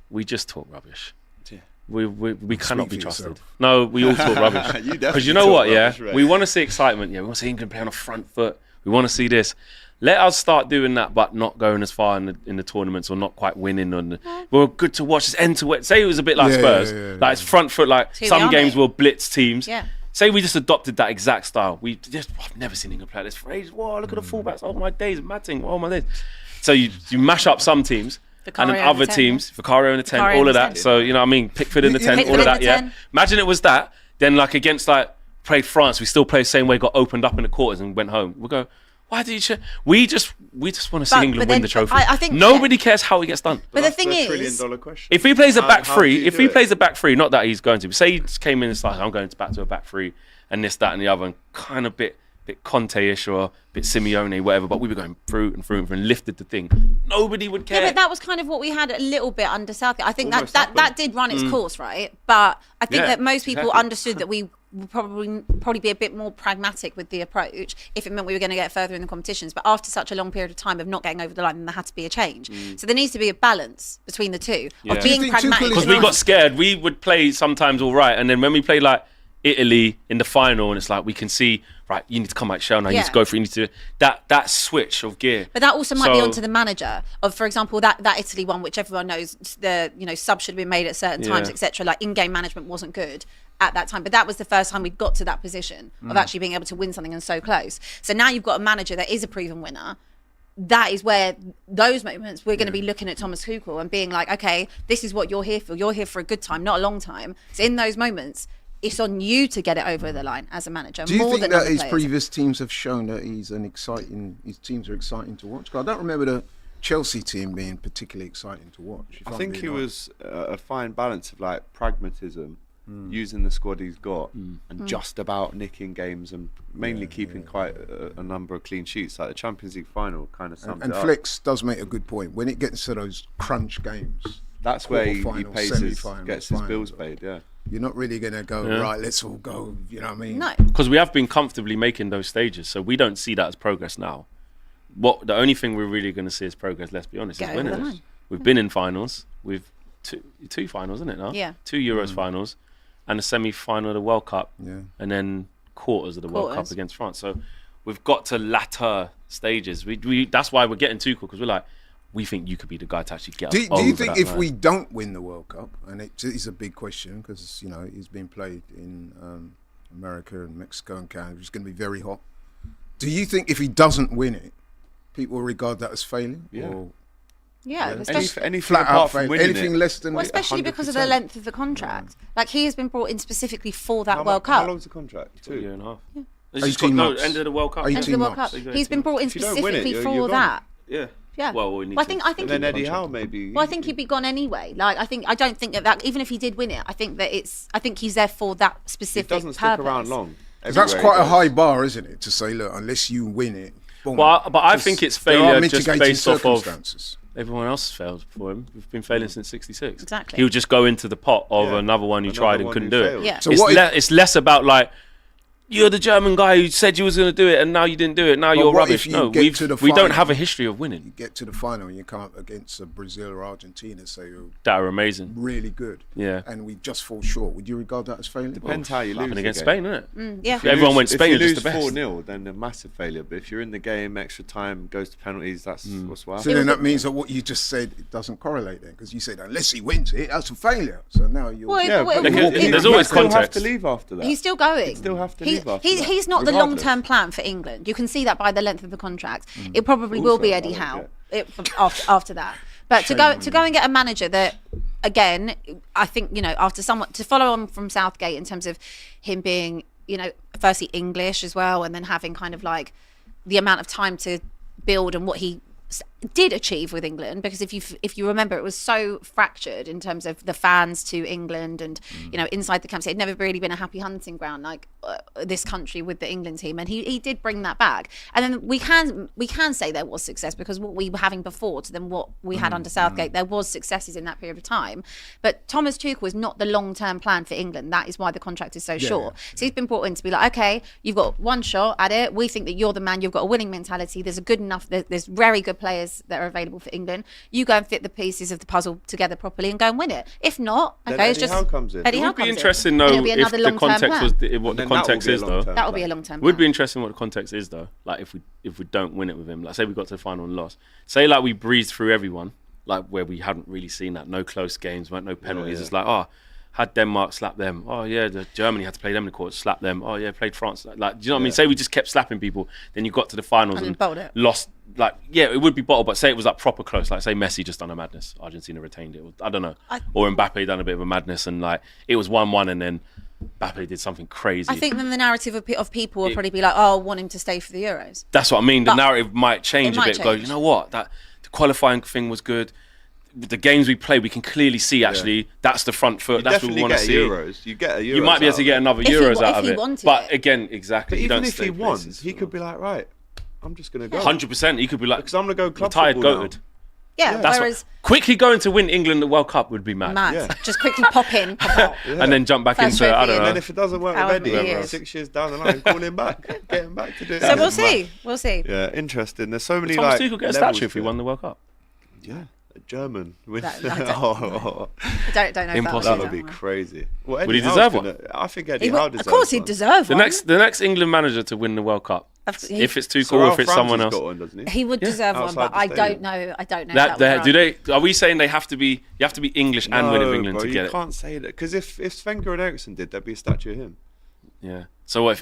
we just talk rubbish. Yeah. We cannot be for trusted. yourself. No, we all talk rubbish. You Because definitely you know talk what, rubbish, right? we want to see excitement. Yeah, we want to see England play on a front foot. We want to see this. Let us start doing that, but not going as far in the tournaments or not quite winning. We're good to watch. It's end to end. Say it was a bit like Spurs, like it's front foot. Like Who some we are, games mate. will blitz teams. Yeah. Say we just adopted that exact style. I've never seen England play this for ages. Whoa, look at the fullbacks. Oh my days, Matting. Oh my days. So you mash up some teams. And then Vicario in other the 10, teams, Vicario in the 10, Vicario all in of the that. 10. So, you know what I mean? Pickford in the 10, Pickford all of in that, the yeah. 10. Imagine it was that, then like against like, played France, we still play the same way, got opened up in the quarters and went home. We go, why did you we just want to see England win then the trophy. I think Nobody cares how it gets done. But the That's thing the is, $1 trillion question. If he plays a back How do three, you if do he it? plays a back three, not that he's going to, but say he just came in and started, I'm going back to a back three and this, that and the other, and kind of bit Conte-ish or a bit Simeone, whatever, but we were going through and lifted the thing. Nobody would care. yeah, but that was kind of what we had a little bit under Southgate. I think Almost that did run its course, right? But I think Yeah, that most people exactly. understood that we would probably be a bit more pragmatic with the approach if it meant we were going to get further in the competitions. But after such a long period of time of not getting over the line, then there had to be a change. So there needs to be a balance between the two Yeah. of Do being you think Tuchel pragmatic. is Because we got scared. We would play sometimes all right, and then when we play like Italy in the final, and it's like we can see, right, you need to come out shell now. You need to go for it. You need to that switch of gear. But that also might be So- onto the manager of, for example, that Italy one, which everyone knows the subs should have been made at certain times, Yeah. etc. Like in-game management wasn't good at that time, but that was the first time we got to that position of actually being able to win something and so close. So now you've got a manager that is a proven winner. That is where those moments we're going to be looking at Thomas Tuchel and being like, okay, this is what you're here for. You're here for a good time, not a long time. So in those moments, it's on you to get it over the line as a manager. Do you more think than that other his players. previous teams have shown that his teams are exciting to watch? 'Cause I don't remember the Chelsea team being particularly exciting to watch. if I I'm think being he honest. was a fine balance of like pragmatism, using the squad he's got, and just about nicking games and mainly keeping quite a number of clean sheets. Like the Champions League final kind of sums And it up. Flex does make a good point. When it gets to those crunch games, That's where he quarterfinals, pays his, semi-finals, gets his bills finals, paid. Yeah. you're not really going to go, right, let's all go, you know what I mean? No. Because we have been comfortably making those stages, so we don't see that as progress now. The only thing we're really going to see as progress, let's be honest, Get is over the winning. line. We've been in finals. We've two finals, isn't it now? Yeah. 2 Euros finals and a semi-final of the World Cup, Yeah. and then quarters of the World Cup Quarters. against France. So we've got to latter stages. We that's why we're getting Tuchel, because we're like, we think you could be the guy to actually get us Do over you think that if line. we don't win the World Cup, and it is a big question because, it's been played in America and Mexico and Canada, it's going to be very hot. Do you think if he doesn't win it, people regard that as failing. Yeah. Yeah, especially, Anything Flat out apart from fail. winning Anything it. less than well, especially because of the 100%. length of the contract. Like, he has been brought in specifically for that How World How Cup. long's the contract? 2 year 2. and a half. Yeah. It's just 18 got months. end of the World Cup. 18 End of the World months. Cup. He's been brought in If you don't win it, specifically you're for gone. that. Yeah. Yeah. Well, we need Well, to. I think And then he'd, Eddie Howe maybe. well, I think he'd be gone anyway. Like, I don't think that even if he did win it, I think he's there for that It specific doesn't stick purpose. around long. That's Everywhere quite he a goes. high bar, isn't it? To say, look, unless you win it. Boom. But I Just- think it's there are failure just mitigating based off of circumstances. everyone else failed for him. We've been failing since '66. Exactly. He would just go into the pot of Yeah. another one who Another tried and one couldn't who do failed. it. Yeah. So It's, what if- it's less about like, you're the German guy who said you was going to do it and now you didn't do it. Now you're what rubbish. if you No, get to the we don't final? have a history of winning You get to the final and you come up against Brazil or Argentina, say you're that are amazing. really good, Yeah. and we just fall short. Would you regard that as failing? Depends how you lose. Happened the against game. Spain, isn't it? Yeah. Everyone went Spain, If you just lose the best. 4-0, then a massive failure. But if you're in the game, extra time goes to penalties. That's what's what So happens. then that means that what you just said it doesn't correlate then, because you said unless he wins it, that's a failure. So now you're. Well, Yeah, but There's you always still have context. to leave after that. He's still going. He'd still have to He- leave after he- that, He's not the regardless. long-term plan for England. You can see that by the length of the contract. It probably will be Also, Eddie I don't Howe get- after that. But to go and get a manager that, again, I think, after someone to follow on from Southgate in terms of him being, firstly English as well, and then having kind of like the amount of time to build and what he did achieve with England, because if you remember, it was so fractured in terms of the fans to England and inside the camps. It had never really been a happy hunting ground like this country with the England team, and he did bring that back. And then we can say there was success, because what we were having before to then what we had under Southgate, there was successes in that period of time. But Thomas Tuchel is not the long-term plan for England. That is why the contract is so short. So he's been brought in to be like, okay, you've got one shot at it. We think that you're the man. You've got a winning mentality. There's there's very good players that are available for England. You go and fit the pieces of the puzzle together properly and go and win it. If not, Then okay, it's Eddie just Howe comes in. Eddie It Howe would be comes in. interesting And though it'll be if another the long-term context plan. was what the Then that will context be a is though. long-term That will be plan. a long-term Would be plan. interesting what the context is though. Like if we don't win it with him, like say we got to the final and lost. Say like we breezed through everyone, like where we hadn't really seen that. No close games, weren't no penalties. Yeah. It's like had Denmark slap them. Oh yeah, Germany had to play them in the court, slap them. Oh yeah, played France. Like do you know what I mean? Say we just kept slapping people, then you got to the finals And then and bottled it. lost. Like it would be bottled, but say it was like proper close. Like say Messi just done a madness, Argentina retained it. I don't know, or Mbappe done a bit of a madness and like it was 1-1 and then Mbappe did something crazy. I think then the narrative of people will probably be like, oh, I want him to stay for the Euros. That's what I mean. The But narrative might change it a might bit. Go, change. you know what? That the qualifying thing was good. The games we play, we can clearly see actually that's the front foot. You That's what we definitely want to get a see. Euros. You get a Euros. You might be able to get another Euros out of if he it. wanted But it. again, exactly. But you even don't if stay he won, places, he could be like, right, I'm just gonna go. 100%. He could be like, Because I'm gonna go club retired, football now. goated. Yeah, That's whereas what, quickly going to win England the World Cup would be mad. Yeah. just quickly pop in, pop out. And then jump back First into trophy I don't And know. then if it doesn't work However with Eddie, many years. 6 years down the line, call him back, get him back to do it. So we'll see. We'll see. Yeah, interesting. There's so many Thomas like Tuchel get a levels statue if to we it. won the World Cup. Yeah, a German with. I don't- Oh, I don't know. Impossible. that would be crazy. Well, Would he Eddie Howe's deserve one? I think Eddie He Howe would, deserves of course, he'd one. deserve The one. next England manager to win the World Cup. If it's Tuchel So or Ralph if it's Ramsey's someone else. got one, doesn't he? He would deserve one, outside but the I stadium. don't know. I don't know. That, if do would they? Are we saying you have to be English and win with England bro, to get you it? can't say that because if Sven-Göran Eriksson did, there'd be a statue of him. Yeah. So what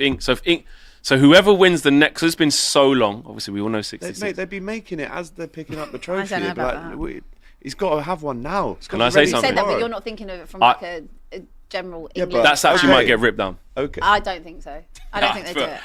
so whoever wins the next, 'cause it's been so long. Obviously, we all know 66. They'd be making it as they're picking up the trophy. don't know They'd be about like, that. he's got to have one now. It's Can got I to be say ready something? say that, but tomorrow. you're not thinking of it from I- like a general Yeah, English. but That's actually Okay. might get ripped down. Okay. I don't think so. I don't think they do it.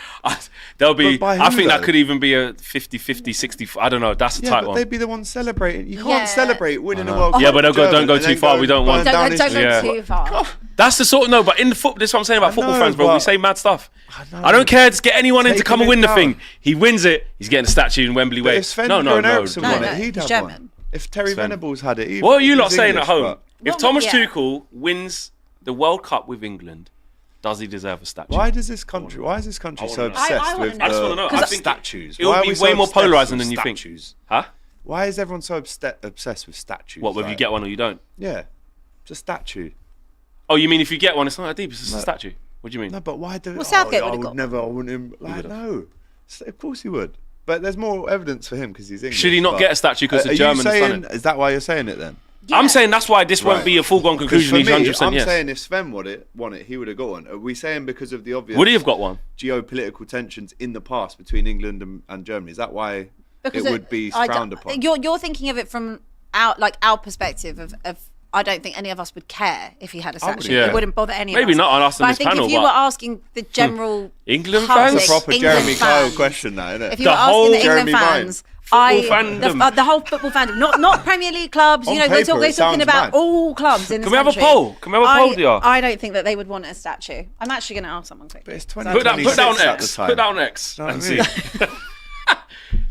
There'll be. But by I who, think that though? could even be a 50-50, 60. I don't know. That's a Yeah, tight but one. they'd be the ones celebrating. You can't Yeah. celebrate winning a World Cup. Yeah, but don't German go and too then far. We don't want- burn down Don't go history. Yeah. too far. That's the sort. No, but in the football, this is what I'm saying about football know, fans, bro. We but- say mad stuff. know. I don't care. Just get anyone in to Take come him and win the in thing. now. He wins it. He's getting a statue in Wembley But Way. if Sven No. Eriksson won No, it, he'd he's have German. one. If Terry Sven. Venables had it, What are you lot he's saying English, at home? but If What- Thomas yeah. Tuchel wins the World Cup with England, does he deserve a statue? Why is this country so I obsessed wanna know. with I just wanna know. I the think statues? it would Why are be we so way more obsessed polarising with than you think. statues? Huh? Why is everyone so obsessed with statues? What, whether you Like, get one or you don't? Yeah, it's a statue. Oh, you mean if you get one, it's not that deep. It's just a statue. What do you mean? No, but why do? Well, Southgate I would've would got never. I wouldn't. Like, no, of course he would. But there's more evidence for him because he's English. Should he not but- get a statue because the Are you Germans done saying? it? Is that why you're saying it then? I'm saying that's why this won't Right. be a foregone 'Cause conclusion. for He's me, 100% I'm yes. saying if Sven won it, he would have got one. Are we saying because of the obvious Would he have got one? geopolitical tensions in the past between England and Germany? Is that why Because it would be frowned upon. You're thinking of it from our perspective of I don't think any of us would care if he had a statue. Yeah. It wouldn't bother any of us. Maybe not on us in but this I think panel, if you but- were asking the general England public, fans? It's a proper England Jeremy Kyle fans, question, that, isn't it? If you The were whole asking the England Jeremy fans, fandom. the whole football fandom, not Premier League clubs. On You know, paper, we're it talking sounds about mad. all clubs in this Can we have a country. poll? Can we have a poll, dear? I don't think that they would want a statue. I'm actually going to ask someone quickly. But it's Put 2026 that on at the X. time. Put that on X. know what And I see. mean?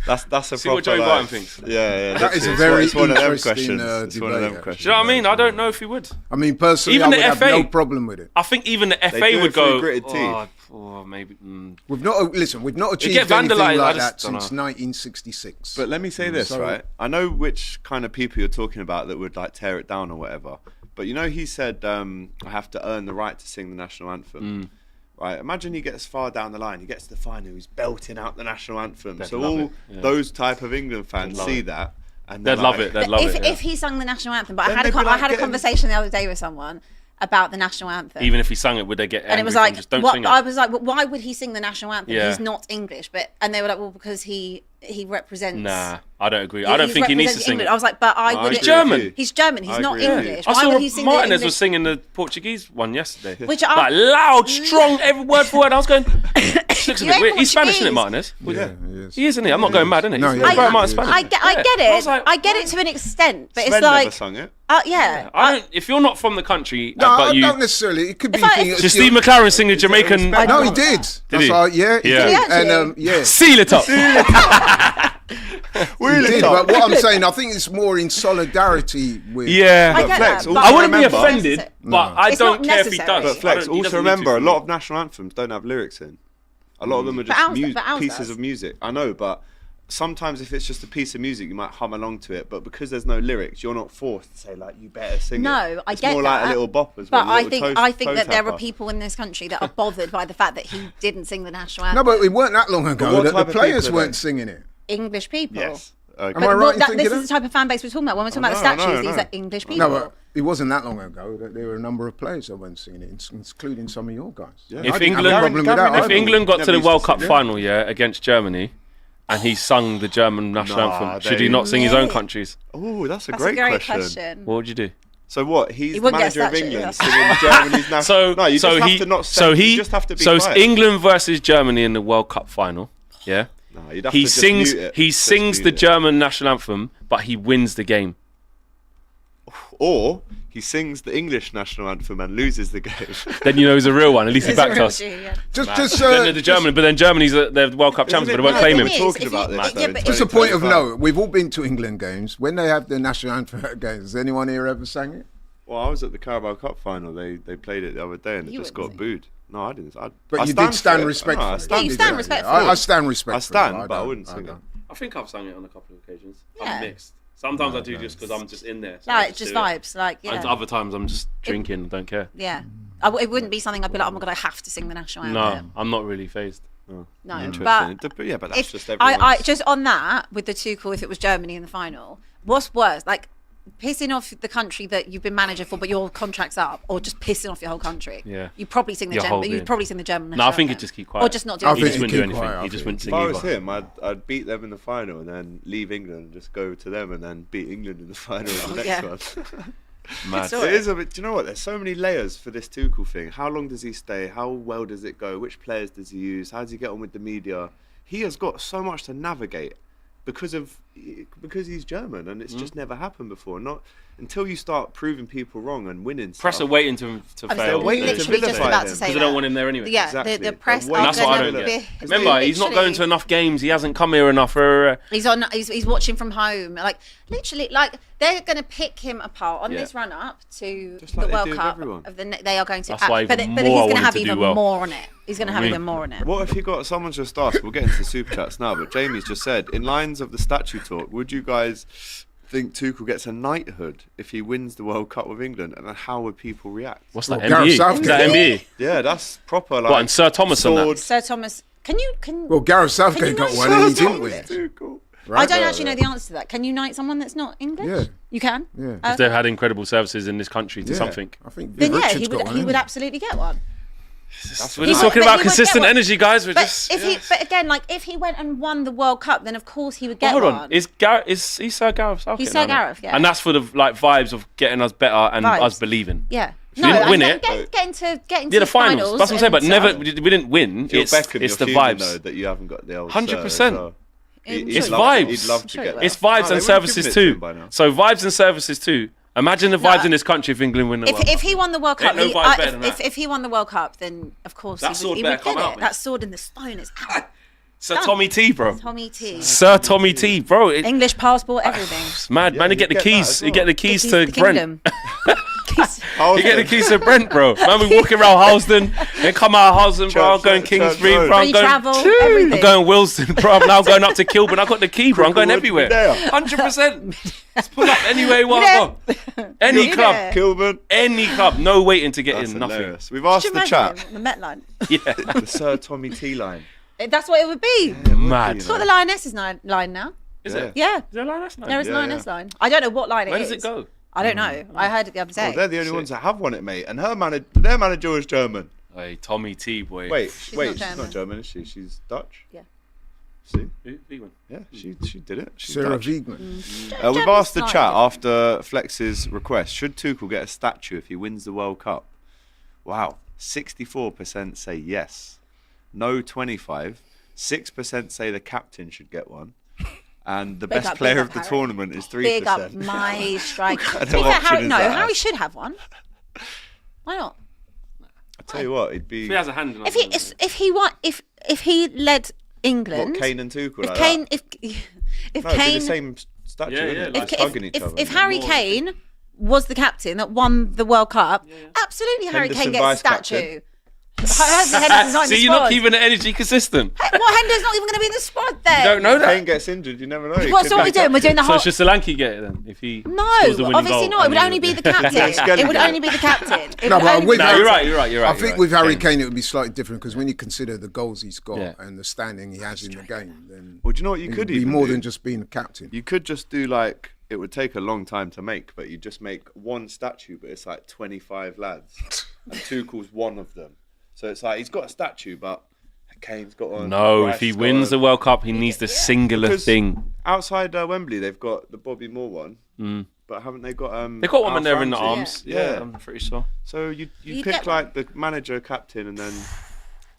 That's a See what proper, Joey Barton thinks. Yeah. That is a it's very it's one of them interesting, questions. It's one of debate, them questions. Do you know what I mean? I don't know if he would. I mean, personally, Even I the would have FA. no problem with it. I think even the do FA it would through go. gritted teeth. Maybe. We've not achieved get anything vandalised, I like just that don't since know. 1966. But let me say this, So- right? I know which kind of people you're talking about that would like tear it down or whatever. But you know, he said, I have to earn the right to sing the national anthem. Right? Imagine he gets far down the line, he gets to the final, he's belting out the national anthem. They'd So love all it, yeah. those type of England fans love see it. that. And They'd they're love like- it. They'd love it. If he sung the national anthem, but Then I they'd be had like a getting- conversation the other day with someone about the national anthem. Even if he sang it, would they get angry? and it was from like, just don't what, sing it. I was like, well, why would he sing the national anthem? Yeah. He's not English, and they were like, well, because he represents. Nah, I don't agree. I don't think he needs to sing England. it. I was like, but I would. He's German. He's German. He's I not agree with you. English. I Why would he saw sing Martinez the English? was singing the Portuguese one yesterday. Which like loud, strong, every word for word. I was going. This looks a You bit ain't weird. He's Spanish, isn't it, Portuguese. Martinez? Yeah, he is. He is, isn't he? I'm not going mad, isn't he? No, He's yeah. very much I- Spanish. I get I was it. like, I get it to an extent, but Sven it's like, never sung it. yeah. I don't. If you're not from the country, No, but I you, don't necessarily. It could be. If I- thing- just Steve McLaren sing the Jamaican. No, he did. That's he? why- yeah, he Yeah. did. Did he actually? And yeah, Seal it up. he did. But what I'm saying, I think it's more in solidarity with. Yeah. I get Flex, that. also but I wouldn't be remember- offended, but I It's don't not care if he necessary. does. But Flex, He also doesn't remember, a need lot to. of national anthems don't have lyrics in. A lot of them are But just ours pieces does. of music. I know, but sometimes if it's just a piece of music, you might hum along to it. But because there's no lyrics, you're not forced to say like, "You better sing it." No, I It's get more like that. a little bop as But well. I think that there are people in this country that are bothered by the fact that he didn't sing the national anthem. No, but it weren't that long ago what that type the of players people are weren't they? singing it. English people. Yes. Okay. Am I right in This thinking is that? the type of fan base we're talking about. When we're talking about the I know, statues, I these know. are English people. No, but it wasn't that long ago that there were a number of players that weren't singing it, including some of your guys. Yeah. I If didn't have England, a problem with that if either. England got to Never the used World to Cup sing it. final, against Germany, and he sung the German national Nah, anthem, should he not sing his own country's? Oh, that's a That's great a great question. question. What would you do? So what? He's He the wouldn't get a manager of statue, England that's- singing Germany's national. So, no, you so just he, have to not. so you he, just have to be so it's quiet. England versus Germany in the World Cup final. Yeah, No, you'd have he to just sings. mute it. He Just sings mute the it. German national anthem, but he wins the game. Or he sings the English national anthem and loses the game. Then you know he's a real one. At least he It's a backed real us. G, yeah. Just Then the German, but then Germany's the World Cup champions, but they won't mad claim that him. we're It is, talking if about you- this, yeah, though, in but- Just a point of 2025. note, we've all been to England games. When they have the national anthem at games, has anyone here ever sang it? Well, I was at the Carabao Cup final. They played it the other day and it You just wouldn't got sing. booed. No, I didn't. But I you did for stand it. respectfully. No, I stand you for stand it. respectfully. I stand respectfully. I stand, but I don't- wouldn't sing it. don't. I think I've sung it on a couple of occasions. Yeah. I'm mixed. Sometimes I do just because I'm just in there. so I Like just do it. vibes, like And yeah, other times I'm just drinking, don't care. yeah. It wouldn't be something I'd be like, oh my god, I have to sing the national No, anthem. I'm not really phased. No, Interesting. but Yeah, but that's if just I everyone's. just on that with the Tuchel, if it was Germany in the final, what's worse, like pissing off the country that you've been manager for, but your contract's up, or just pissing off your whole country? Yeah. You probably sing the Your whole You'd being. probably sing the German. No, I national think he'd anthem. just keep quiet. or just not do I He think just he'd wouldn't do keep anything. quiet, He I just think. wouldn't If sing I was either. him, I'd beat them in the final and then leave England and just go to them and then beat England in the final in the Yeah. next one. Mad. So- It is a bit. Do you know what? There's so many layers for this Tuchel thing. How long does he stay? How well does it go? Which players does he use? How does he get on with the media? He has got so much to navigate because he's German and it's just never happened before. Not until you start proving people wrong and winning. Press stuff. are waiting to I was fail. waiting to literally just vilify about him. to say Because that. they don't want him there anyway. Yeah, Exactly. the press And are that's what I going don't to get. be. Remember, he's not going to enough games. He hasn't come here enough for. He's watching from home. Like literally, like they're going to pick him apart on Yeah. this run up to Just the like they World do with Cup. everyone. They are going to. That's why but even he's more I going to want have him to do even well. more on it. He's going to have even more on it. What if he got someone's just asked? We'll get into the super chats now, but Jamie's just said, in lines of the statue talk, would you guys think Tuchel gets a knighthood if he wins the World Cup with England, and then how would people react? What's that? Well, Gareth MBE? Is Southgate. that MBE? Yeah, that's proper. Like, What, and Sir Thomas on that? sword. Sir Thomas, can Well, Gareth Can Southgate you got not one and he shout didn't out win. Tuchel. I don't actually know the answer to that. Can you knight someone that's not English? Yeah. You can. Yeah. If they've had incredible services in this country to Yeah. something. I think Then Viv yeah, Richards got one. he would hasn't absolutely get one. We're just talking about consistent energy, guys. We're But just. but again, like if he went and won the World Cup, then of course he would get Hold one. on, is Sir Gareth Southgate? He's Sir Gareth, yeah. And that's for the like vibes of getting us better and Vibes. us believing. Yeah. We didn't win it. Getting to Yeah, the finals. That's what I'm saying. But never, we didn't win. Phil It's Beckham, the you're fuming, vibes. though, that you haven't got the old 100%. It's love- vibes. He'd love to Sure get you that. It's vibes No, they and wouldn't have services given it to him too. by now. So vibes and services too. Imagine the vibes in this country if England win the World Cup. If he won the World Cup, Ain't no vibe better than that. if he won the World Cup, then of course That sword he better would get come out, it. man. That sword in the stone is out. Sir Tommy T, bro. Tommy T. Sir Tommy T, bro. English passport, everything. It's mad, man. You get the get that keys. as You get the keys to The Brent. kingdom. Keys- You get the keys to Brent, bro. Man, we walking around Housden, then come out of Housden, bro. I'm going Kingsbury, bro. I'm Free going, travel, everything. I'm going Wilson, bro. I'm now going up to Kilburn. I got the key, bro. I'm going everywhere. there. 100%. Let's pull up anywhere you want to go. Any You club, there. Kilburn. any club. No waiting to get That's in. Nothing. hilarious. We've asked Could you the chat. imagine him? The Met line. Yeah, The Sir Tommy T line. That's what it would be. mad. It's got the Lioness's line now. Is it? Yeah. Is there a line? That's nice. There is a Yeah, Lioness line. I don't know what line Where it is. does it go? I don't know. I heard it the other day. Well, they're the only ones that have won it, mate. And their manager was German. Hey, Tommy T, boy. Wait, not she's German. not German, is she? She's Dutch. Yeah. See? Who won? Yeah, she did it. She's Sarah Dutch. Wiegman. We've asked the German's chat slightly after Flex's request, should Tuchel get a statue if he wins the World Cup? Wow, 64% say yes. No, 25. 6% say the captain should get one. And the best up, player big of up, the Harry. tournament is 3%. Big up my striker. kind To be of fair, option Harry, is no, that? Harry should have one. Why not? I tell you what, it'd be If he has a hand in If he led England, Kane and Tuchel. if like Kane, that. if No, it'd be Kane, the same statue, Yeah, isn't yeah, it? like- Just hugging each other. if Harry Kane was the captain that won the World Cup, absolutely Harry Henderson Kane gets a vice statue. captain. Henderson's not in See, the you're not squad. keeping the energy consistent. What, Henderson's not even going to be in the squad then? You don't know that. Kane gets injured, you never know. He What, could so what be we're doing? We're doing the So whole... should Solanke get it then? If he No, scores the winning obviously goal not. It and would he- only be the captain. Skelly It would get it. only be the captain. It No, would but only with be the No, Harry- you're captain. right. You're right. I think with Harry Kane it would be slightly different because when you consider the goals he's got Yeah. and the standing he has in the game, then Well, do you know what you it could would be even more do? than just being a captain. You could just do like, it would take a long time to make, but you just make one statue, but it's like 25 lads. And Tuchel's one of them. So it's like, he's got a statue, but Kane's got one. No, Rice's if he got wins the one. World Cup, he needs the singular Because thing. Outside Wembley, they've got the Bobby Moore one. But haven't they got... They got one when Alf they're in the Ramsey? arms. Yeah. I'm pretty sure. So you You pick get like the manager, captain, and then...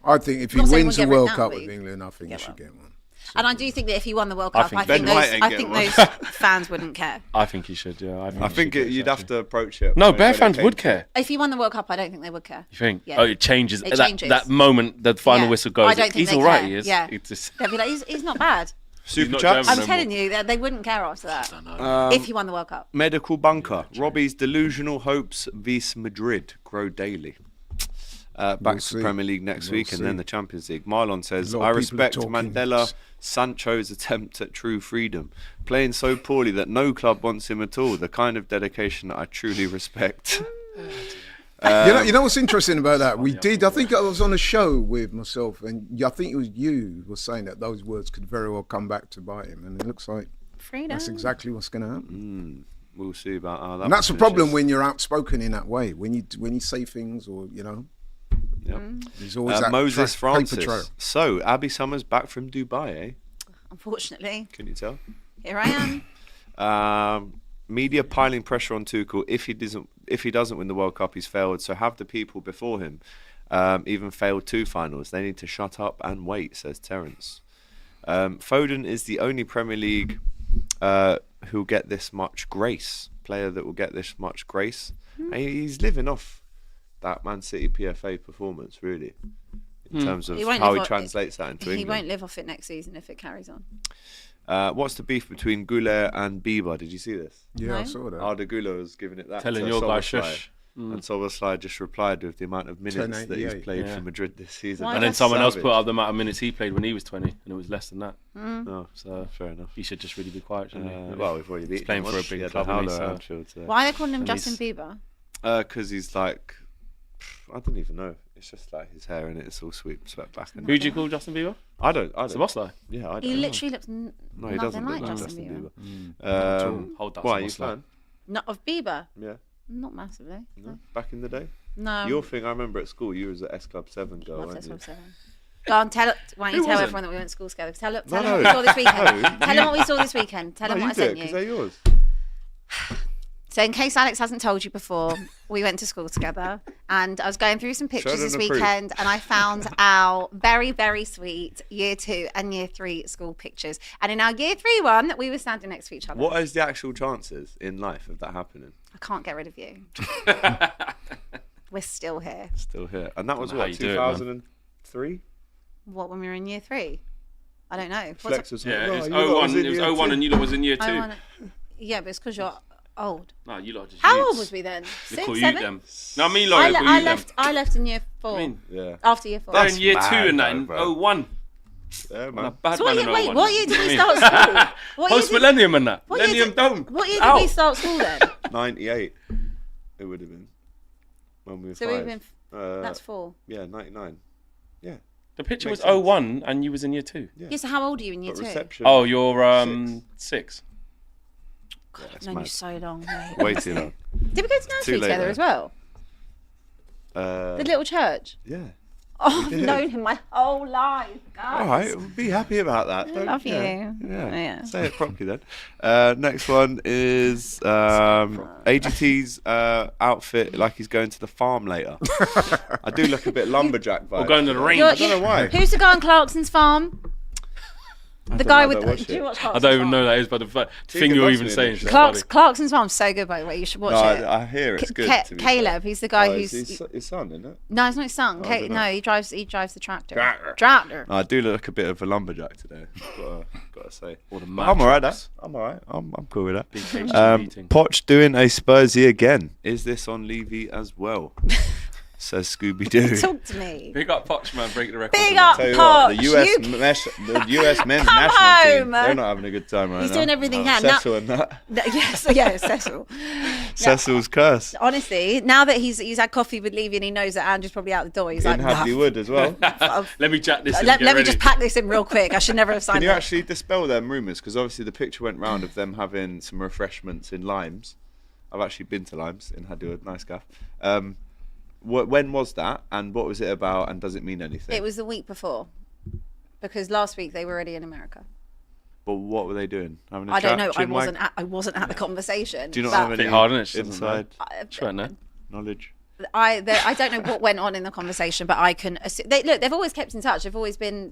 I think if he Not saying wins we'll the get World written Cup down, with but England, I think he get should one. get one. And I do think that if he won the World I Cup, think I think Ben White ain't getting one. those fans wouldn't care. I think he should. Yeah, I he think should get you'd a have statue. to approach it. No, when Bear it fans came would to- care. If he won the World Cup, I don't think they would care. You think? Yeah. Oh, it changes. It that, changes. that moment, the final Yeah. whistle goes. I don't think He's they all right. care. He is. Yeah. It's just, They'd be like, he's not bad. Super not chats. German. I'm telling you, they wouldn't care after that. If he won the World Cup. Medical bunker. Robbie's delusional hopes vis Madrid grow daily. Back to see. the Premier League next We'll week and see. then the Champions League. Marlon says, A lot I of people are respect talking. Mandela Sancho's attempt at true freedom. Playing so poorly that no club wants him at all. The kind of dedication that I truly respect. You know what's interesting about that? We did. I think I was on a show with myself, and I think it was you was saying that those words could very well come back to bite him, and it looks like Freedom. that's exactly what's going to happen. We'll see about how that And that's the finishes. problem when you're outspoken in that way. When you say things, or Yep. there's always that Moses paper Francis. trail. So, Abby Summers back from Dubai, eh? Unfortunately, Can you tell? here I am. Media piling pressure on Tuchel. If he doesn't win the World Cup, he's failed. So have the people before him even failed 2 finals. They need to shut up and wait, says Terence. Foden is the only Premier League who'll get this much grace. Player that will get this much grace. And he's living off that Man City PFA performance, really, in terms of He won't how live he off- translates that into He England. won't live off it next season if it carries on. What's the beef between Goulet and Bieber? Did you see this? Yeah, I No. saw that. Arda Güler was giving it that telling to your guy Szoboszlai. shush. And Szoboszlai just replied with the amount of minutes that he's 1088. played Yeah. for Madrid this season. Why And then that's someone else savage. put up the amount of minutes he played when he was 20, and it was less than that. Oh, So fair enough. he should just really be quiet. Shouldn't he? Well, we've already beaten playing him for a once. big He had club, the isn't he? howler So- Anfield today. Why are they calling him And Justin he's- Bieber? Because he's like, I don't even know. It's just like his hair and it's all swept back. And Who do you call Justin Bieber? I don't. Szoboszlai. Yeah, I don't. He know. literally looks No, he nothing doesn't like look like Justin Justin Bieber. Bieber. Hold that. Why are you a Szoboszlai. fan? Not of Bieber. Yeah. Not massively. No? Back in the day. No. Your thing, I remember at school, you was at S Club 7 girl, What's weren't you? S7? Go on, why don't you tell wasn't? everyone that we went to school together? Tell them No, what we saw this weekend. no, Tell them what we saw this weekend. Tell them No, what you I do it, sent because you. they're yours. So in case Alex hasn't told you before, we went to school together, and I was going through some pictures them this the proof. weekend, and I found our very, very sweet Year 2 and Year 3 school pictures. And in our Year 3 one, we were standing next to each other. What is the actual chances in life of that happening? I can't get rid of you. We're still here. Still here. And that was Don't know how what, you do it, man. 2003? What, when we were in Year 3? I don't know. Flex was Yeah, like, it was "Oh, you lot 01. in It was year 01 two." and you lot was in year 2. Yeah, but it's because you're old. No, you lot just How youths. old was we then? They 6, call you 7? them. No, I mean like I left in Year 4. I mean, Yeah. After Year 4. they're in year 2 mad, and that though, in bro. 01. Yeah, Man, a man. bad So what man year, in wait, 01. what year did we You know start what I mean? school? What year Post did- millennium and that. what year Millennium did- Dome. What year did Out. we start school then? 98. It would have been. When we were So 5. we've been. That's 4. Yeah, 99. Yeah. The picture was Makes sense. 01 and you was in year 2. Yeah, so how old are you in Year But 2? reception. Oh, you're 6. God, I've that's known you mad. so long, mate. Way too long. Did we go to nursery Too late, together though. as well? The little church? Yeah. Oh, I've did. known him my whole life, guys. All right, we'll be happy about that. Don't- love you. Yeah. Yeah. Say it properly then. Next one is AGT's outfit like he's going to the farm later. I do look a bit lumberjack vibes. Or going to the range. I don't know why. Who's the guy on Clarkson's farm? The guy with. watch Do you it. watch I Clarkson's don't even farm? know that is, but the thing good you're boss even man, saying. isn't is it? funny. Clarkson's farm's so good, by the way. You should watch No, it. I hear it's good. to be fair. Caleb, he's the guy Oh, who's. it's his son, isn't it? No, it's not his son. is it No, not? he drives the tractor. Tractor. Tractor. I do look a bit of a lumberjack today. Gotta say. Or the I'm alright. mattress. I'm alright. I'm cool with that. Big HG meeting. Poch doing a Spursy again. Is this on Levy as well? Says Scooby Doo. Talk to me. Big up Poch, man. Break the record. Big on up Tell you what, Poch. the US, You- the US men's Come national home. team, they're not having a good time right He's now. doing everything he can. Cecil and that. Yes, Cecil. Cecil's curse. Honestly, now that he's had coffee with Levy and he knows that Andrew's probably out the door, he's In like, Hadley "Nah, Wood as well. Let me jack this in. let get me ready. just pack this in real quick. I should never have signed Can you it. actually dispel them rumours? Because obviously the picture went round of them having some refreshments in Limes. I've actually been to Limes in Hadley Wood. Nice gaff. When was that, and what was it about, and does it mean anything? It was the week before, because last week they were already in America. But what were they doing? Having a I don't chat, know. I chinwag? wasn't at the conversation. Do you not but have any Bit hard, innit? She doesn't inside She won't know. knowledge? I don't know what went on in the conversation, but I can assume. They've always kept in touch. They've always been.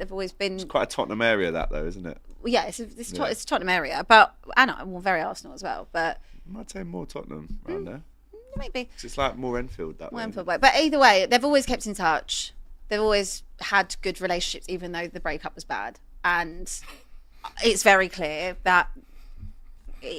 Quite a Tottenham area, that though, isn't it? Yeah, it's a Tottenham area, but very Arsenal as well. But I might say more Tottenham around there. maybe. 'Cause it's like more Enfield that way. Enfield way. But either way, they've always kept in touch. They've always had good relationships, even though the breakup was bad. And it's very clear that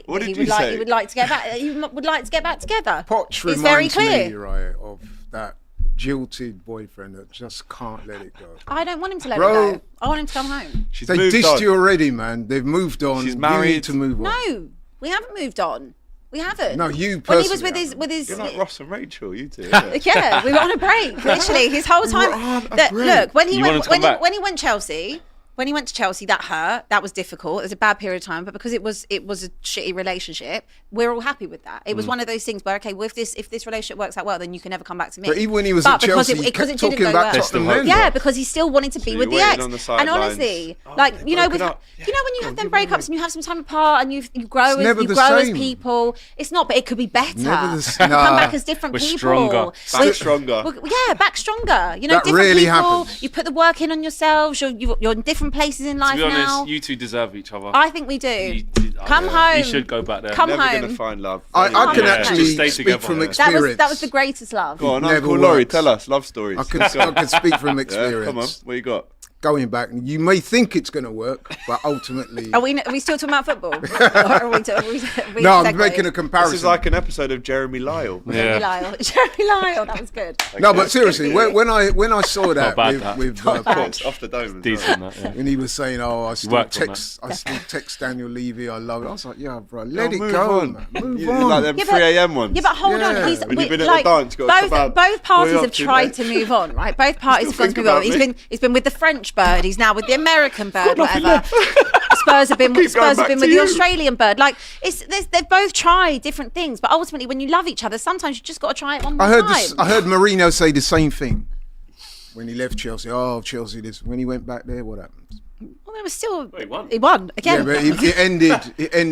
What did he you would like say? he would like to get back. He would like to get back together. Poch It's very reminds clear. me, right, of that jilted boyfriend that just can't let it go. I don't want him to let Bro. it go. I want him to come home. She's They moved dissed on. you already, man. They've moved on. She's You married. need to move on. No, we haven't moved on. We haven't. No, you When he was personally with his You're like Ross and Rachel, you two. Yeah. yeah, we were on a break. Literally, his whole time. We're on a break. Look, when he You want him went to come back? when he went Chelsea. When he went to Chelsea, that hurt. That was difficult. It was a bad period of time, but because it was a shitty relationship, we're all happy with that. It was one of those things where, okay, well, if this relationship works out well, then you can never come back to me. But even when he was But at because Chelsea, he because kept didn't talking go about well. Tottenham hope. then. Yeah, because he still wanted to be So with you the waited ex. on the And sidelines. honestly, Oh, like they've you know, with broken up. you know when you have them give me a breakups and you have some time apart and you grow never as the as same. people. It's not, but it could be better. Never the You s- can nah. come back as different We're people. stronger. Back stronger. Yeah, back stronger. You know, That different really people. happens. You put the work in on yourselves. You're in different places in life To be honest, now. you two deserve each other. I think we do. I Come know. home. You should go back there. Come Never home. gonna find love. I can Yeah, actually just stay speak together. from That experience. That was the greatest love. Go on, Never Uncle Laurie, works. tell us love stories. I can speak from Yeah, experience. come on, what you got? Going back, you may think it's going to work, but ultimately, Are we still talking about football? Or are we no, I'm segueing? making a comparison. This is like an episode of Jeremy Lyle. Jeremy Lyle. Jeremy Lyle, that was good. No, but seriously, when I saw that bad, with, that. with Not bad. It's off the dome. as well. Decent, that, yeah. when he was saying, "Oh, I still worked on text Daniel Levy, I love it." I was like, "Yeah, bro, let it move go, on. man. Move You on." like them Yeah, but- 3 a.m. ones. Yeah, but hold Yeah. on. When you've been at the dance, you got a kebab. both What are parties you have up to, tried mate? to move on, right? Both parties have gone to think move on. about me? He's been with the French French bird. He's now with the American bird, whatever. Spurs have been with the Australian bird. Like they've both tried different things, but ultimately, when you love each other, sometimes you just got to try it one more time. I heard Mourinho say the same thing when he left Chelsea. Oh, Chelsea! When he went back there, what happened? Well, it was still. Well, he won again. Yeah, but it ended.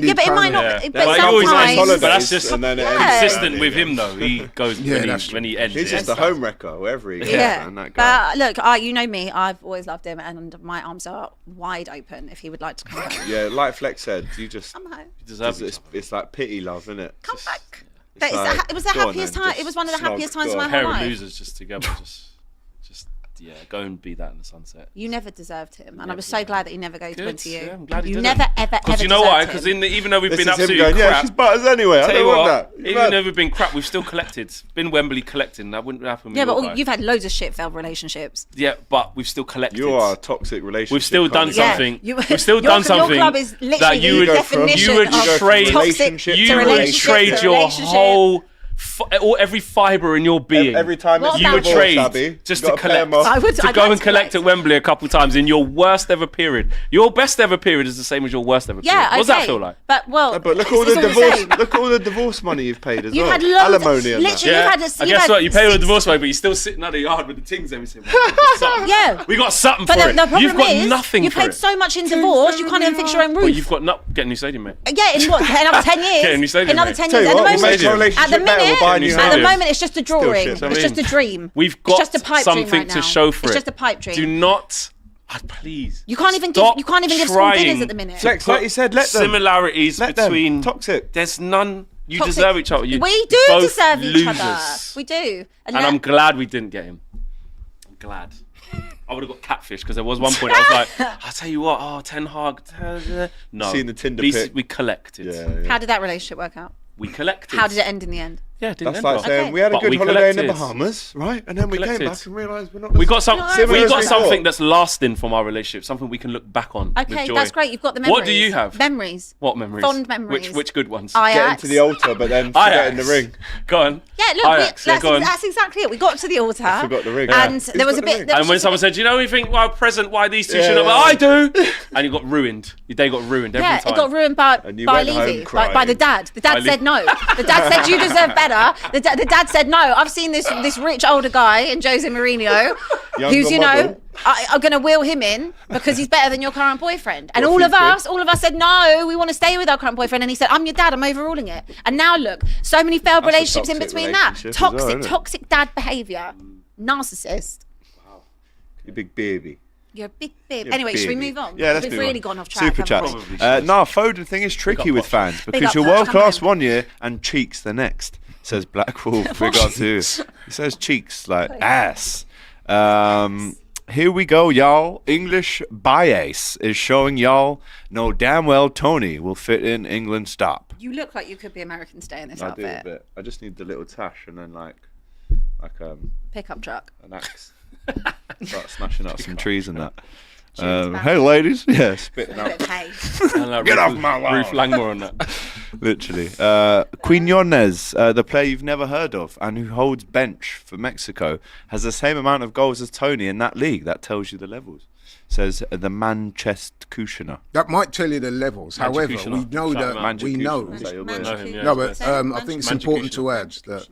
Yeah, but it might not. Yeah. But He always sometimes. ends, but that's just and then it consistent with him though. He goes that's when he ends. He's it. just a home wrecker wherever he goes. Yeah, Man, that guy. but look, you know me. I've always loved him, and my arms are wide open if he would like to come home. Yeah, like Flex said, you just Come home. it's like pity love, isn't it? Come Just- back. it's But like, it was the go on happiest then, time. just It was one of the snog, happiest times go of my on. whole Pair of life. losers just together, just go and be that in the sunset. You never deserved him, and I was so glad that he never goes Good, to you. yeah, I'm glad he you didn't. never, ever, ever. Because you know why? deserved Because him. even though we've This been is him absolutely going, yeah, crap, she's butters anyway. I tell you don't want what, that. even though we've been crap, we've still collected. Been Wembley collecting. That wouldn't happen with Yeah, your but guy. you've had loads of shit failed relationships. Yeah, but we've still collected. You are a toxic relationship. We've still done kind of guy. something. You- We've still your- done something Your club is literally that you the would definition you would of trade toxic to you would relationship trade to your relationship. whole or every fibre in your being. Every time What it's you would about trade Abby, just you to gotta pay 'em collect. off. I would- to I'd go like and to collect collect. at Wembley a couple times in your worst ever period. Your best ever period is the same as your worst ever Yeah, period. What does that okay. feel like? But But look all it's the the divorce. same. Look all the divorce money you've paid as You well. had loads. Alimony and that. Literally, you've had. I guess what? You pay all the divorce money, but you're still sitting at the yard with the things every single Yeah. We got something But for the it. problem You've got is, nothing you for paid it. so much in divorce, you can't even fix your own roof. But you've got get a new stadium, mate. Yeah, in what? Another 10 years? Get a new stadium, Another mate. 10 Tell years. you At what, the we'll make your moment, relationship at the better, we'll buy a new minute, at the stadium. moment, it's just a drawing. shit. It's just a dream. We've It's got just a pipe dream something right now. to show for it's it. just a pipe dream. Do not, please. You can't even stop give school trying dinners at the minute. Flex, like you said, let them. Similarities Let them. between Toxic. There's none. You Toxic. deserve each other. We You're do both deserve each other. losers. We do. And I'm glad we didn't get him. I'm glad. I would have got catfish because there was one point I was like, I'll tell you what, Ten Hag. No. Seen the Tinder At least pic. we collected. Yeah. How did that relationship work out? We collected. How did it end in the end? Yeah, it didn't That's end like well. saying Okay. we had a But good we holiday in the collected. Bahamas, right? And then we came Collected. back and realised we're not. We got some. Similar We as got we something thought. that's lasting from our relationship. Something we can look back on. with Okay, joy. that's great. You've got the memories. What do you have? Memories. What memories? Fond memories. Which good ones? Get Ajax. into the altar, but then forget in the ring. Go on. Yeah, look, Ajax, yeah, go on. that's exactly it. We got to the altar. I forgot the ring. And Yeah. there was a Who's got the bit. ring? there was And when just a someone bit- said, "You know, you think why present? Why these two Yeah. shouldn't?" I do. And you got ruined. Your day got ruined every yeah, time. it got ruined by And you by went home Levy, by the crying. dad. The dad By said no. The dad said you deserve better. The dad said no. I've seen this rich older guy in Jose Mourinho, Younger who's model. I'm going to wheel him in because he's better than your current boyfriend. And Got a all few of us said no. We want to stay with our current boyfriend. And he said, I'm your dad. I'm overruling it. And now look, so many failed That's a relationships in toxic between that. relationship as well, Toxic, isn't it? toxic dad behaviour. Narcissist. You big baby. You're a big bib. You're Anyway, should we baby. move on? Yeah, let's We've move really on. gone off track. Super haven't chats. we? Probably Foden thing is tricky with fans Big because up you're Poch, world class come on. one year and cheeks the next. Says Black Wolf. We got to. He says cheeks like ass. Here we go, y'all. English bias is showing y'all know damn well Tony will fit in England stop. You look like you could be American today in this I do a outfit. bit. I just need the little tash and then like Pickup truck. an axe. Start smashing up some trees and that. Tunes Hey ladies, yeah, spitting Bit out. of hay. And like Get Ruth- off my lawn. Ruth Langmore on that. Literally. Quinones, the player you've never heard of and who holds bench for Mexico, has the same amount of goals as Tony in that league. That tells you the levels. Says the Manchester Kushner. That might tell you the levels. However, Kushner. we know Shout him out. that we know. Is that your word? Know him, yeah. No, but I think it's Manchester important to Kushner. add that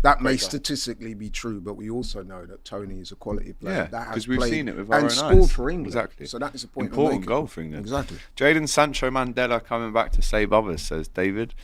that may statistically be true, but we also know that Tony is a quality player. Yeah, that has because we've played seen it with our own and scored eyes. for England. Exactly. So that is the point. I'm Important making. goal for England. Exactly. Jadon Sancho Mandela coming back to save others, says David.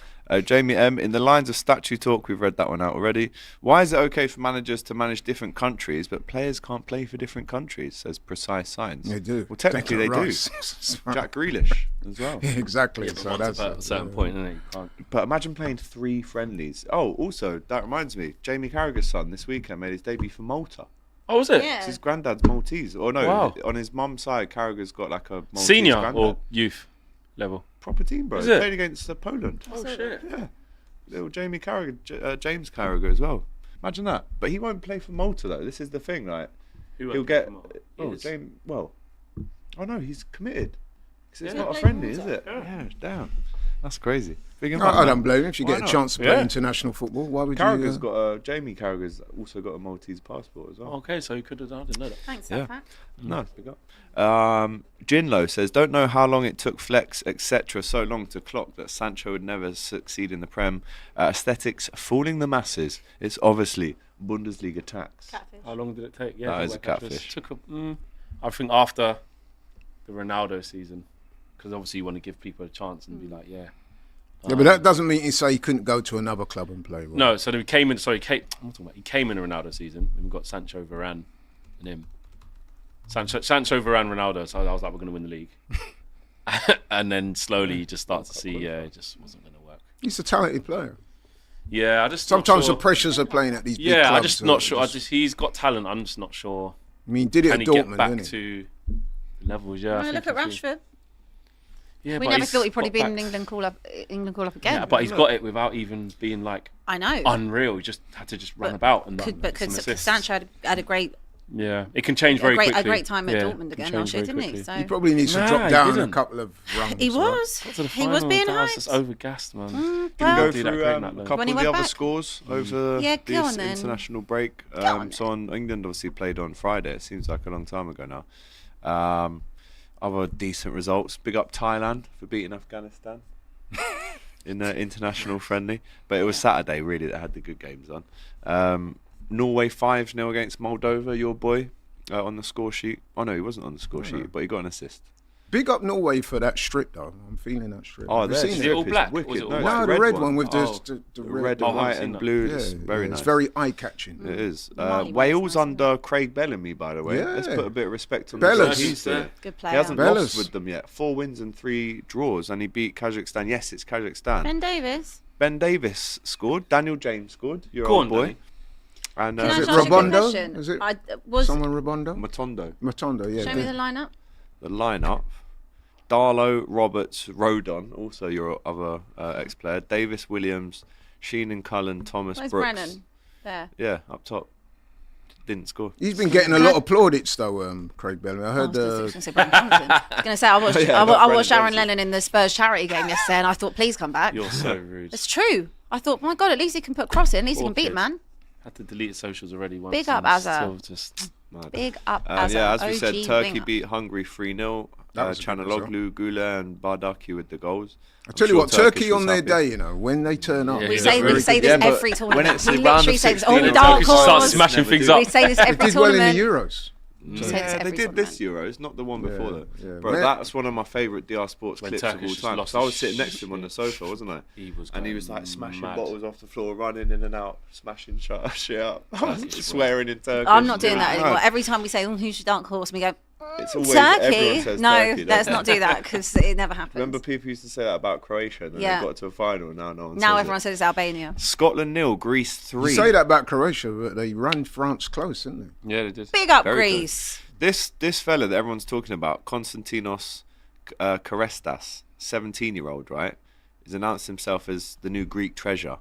Jamie M, in the lines of statue talk, we've read that one out already. Why is it okay for managers to manage different countries, but players can't play for different countries, says Precise Science. They do. Well, technically they Declan do. Rice. Jack Grealish as well. Yeah, exactly. So Once that's at a certain point, isn't it? You can't. But imagine playing 3 friendlies. Oh, also, that reminds me, Jamie Carragher's son this weekend made his debut for Malta. Oh, was it? Yeah. His granddad's Maltese. Or no, Wow. on his mum's side, Carragher's got like a Maltese Senior granddad. or youth level? Proper team, bro. Is He it? played against Poland. Oh, shit. Yeah. Little Jamie Carragher, James Carragher as well. Imagine that. But he won't play for Malta though. This is the thing, like Who he'll went get. for Malta? Oh, Is. James. Well, oh no, he's committed. 'Cause it's Yeah. not a Play friendly, Malta. is it? Yeah, damn. That's crazy. I don't blame him if you Why get a not? chance to play international football. Why would Carragher's you? got Jamie Carragher's also got a Maltese passport as well. Okay, so he could have done. I didn't know that. Thanks, Yeah. Zafak. No, big up. Jinlo says, don't know how long it took Flex, etc. so long to clock that Sancho would never succeed in the Prem. Aesthetics fooling the masses. It's obviously Bundesliga tax. Catfish. How long did it take? Yeah, That it is a catfish. Took I think after the Ronaldo season, because obviously you want to give people a chance and be like, yeah. Yeah, but that doesn't mean you say he couldn't go to another club and play. Right? No, so he came in. Sorry, I'm talking about. He came in the Ronaldo season. And we got Sancho, Varane, and him. Sancho, Varane, Ronaldo. So I was like, we're going to win the league. And then slowly you just start to see, it just wasn't going to work. He's a talented player. Yeah, I just Sometimes not the pressures of playing at these big sure. clubs. I'm just not sure. He's got talent. I'm just not sure. I mean, he did it Can at he get Dortmund, back didn't he? to the levels? Yeah. I Look think at he should. Rashford. Yeah, We but never he's thought he'd probably got be back- in England call up again. Yeah, but he's got it without even being like I know. unreal. He just had to just run about and Could some assists. Sancho had a great It can change very quickly. a great time at Yeah, Dortmund can again change last year, very didn't he? quickly. So He probably needs to Nah, drop he down a didn't. couple of rungs. he was. Got to the He was final, being that was just hyped. overgassed, man. Can Well, you Well, go do that through great a night, though. couple When of he the went other back. scores over Yeah, go this on then. international break? on So on England obviously played on Friday. It seems like a long time ago now. Other decent results. Big up Thailand for beating Afghanistan in the international friendly. But it was Saturday really that had the good games on. Norway 5-0 against Moldova, your boy, on the score sheet. Oh no, he wasn't on the score sheet, but he got an assist. Big up Norway for that strip, though. I'm feeling that strip. Oh, Have you there's seen it it? all black? Wicked. Was it all No, white? it's No, the red one with Oh. the red Oh, and I white haven't and seen blue. Yeah, It's very yeah, nice. It's very eye-catching. It is. Mali Wales one's nice, under Craig Bellamy, by the way. Yeah. Let's put a bit of respect on Bellas. the job he's doing. Good He player. hasn't Bellas. lost with them yet. 4 wins and 3 draws, and he beat Kazakhstan. Yes, it's Kazakhstan. Ben Davis. Ben Davis scored. Daniel James scored. Your Go old on, boy. Danny. And Can I Is just it ask you a quick Robondo? question? Is it I was Someone Robondo? Matondo. Matondo, yeah. show me the lineup. The lineup: Darlow, Roberts, Rodon, also your other ex-player. Davis, Williams, Sheenan, Cullen, Thomas, Where's Brooks. Brennan? There. Yeah, up top. Didn't score. He's been getting a lot of plaudits, though, Craig Bellamy. I I heard was going to say Brennan Johnson. I was going to say I watched Yeah, I not watched Brennan Aaron Johnson. Lennon in the Spurs charity game yesterday, and I thought, please come back. You're so rude. It's true. I thought, my God, at least he can put a cross in. At least he Poor can beat, kid. man. Had to delete his socials already once. Big up, and Azza. still just Mad. Big up And as yeah, a as we said, OG Turkey winger. beat Hungary 3-0. That was a good Chanaloglu, Gula, and Bardaki with the goals. I tell you I'm what, sure Turkey was on their happy. day, you know, when they turn up. Yeah, We yeah, say very we say good. this Yeah, but every when tournament. it's We the round of literally say this. 16 Oh, and dark Turkey start horse. smashing Never things do. up. We say this They every did well in tournament. the Euros. We say this Yeah, they every did this tournament. Euros, not the one before that. yeah. But Man- that's one of my favourite DR Sports When clips of Turkish all just time. lost So I was his sitting next to him on the shit. sofa, wasn't I? He was And he going was like smashing mad. bottles off the floor, running in and out, smashing shit up. Swearing in Turkish. I'm not doing that Yeah. anymore. Every time we say, oh, who's your dark horse? We go, It's always everyone Turkey. says No, Turkey, don't let's they? not do that because it never happens. Remember people used to say that about Croatia and then Yeah. they got to a final and now no one now says everyone it. says it's Albania. Scotland 0, Greece 3. You say that about Croatia, but they run France close, didn't they? Yeah, they did. Big up Very good. Greece. This fella that everyone's talking about, Konstantinos Karestas, 17-year-old, right? He's announced himself as the new Greek treasure.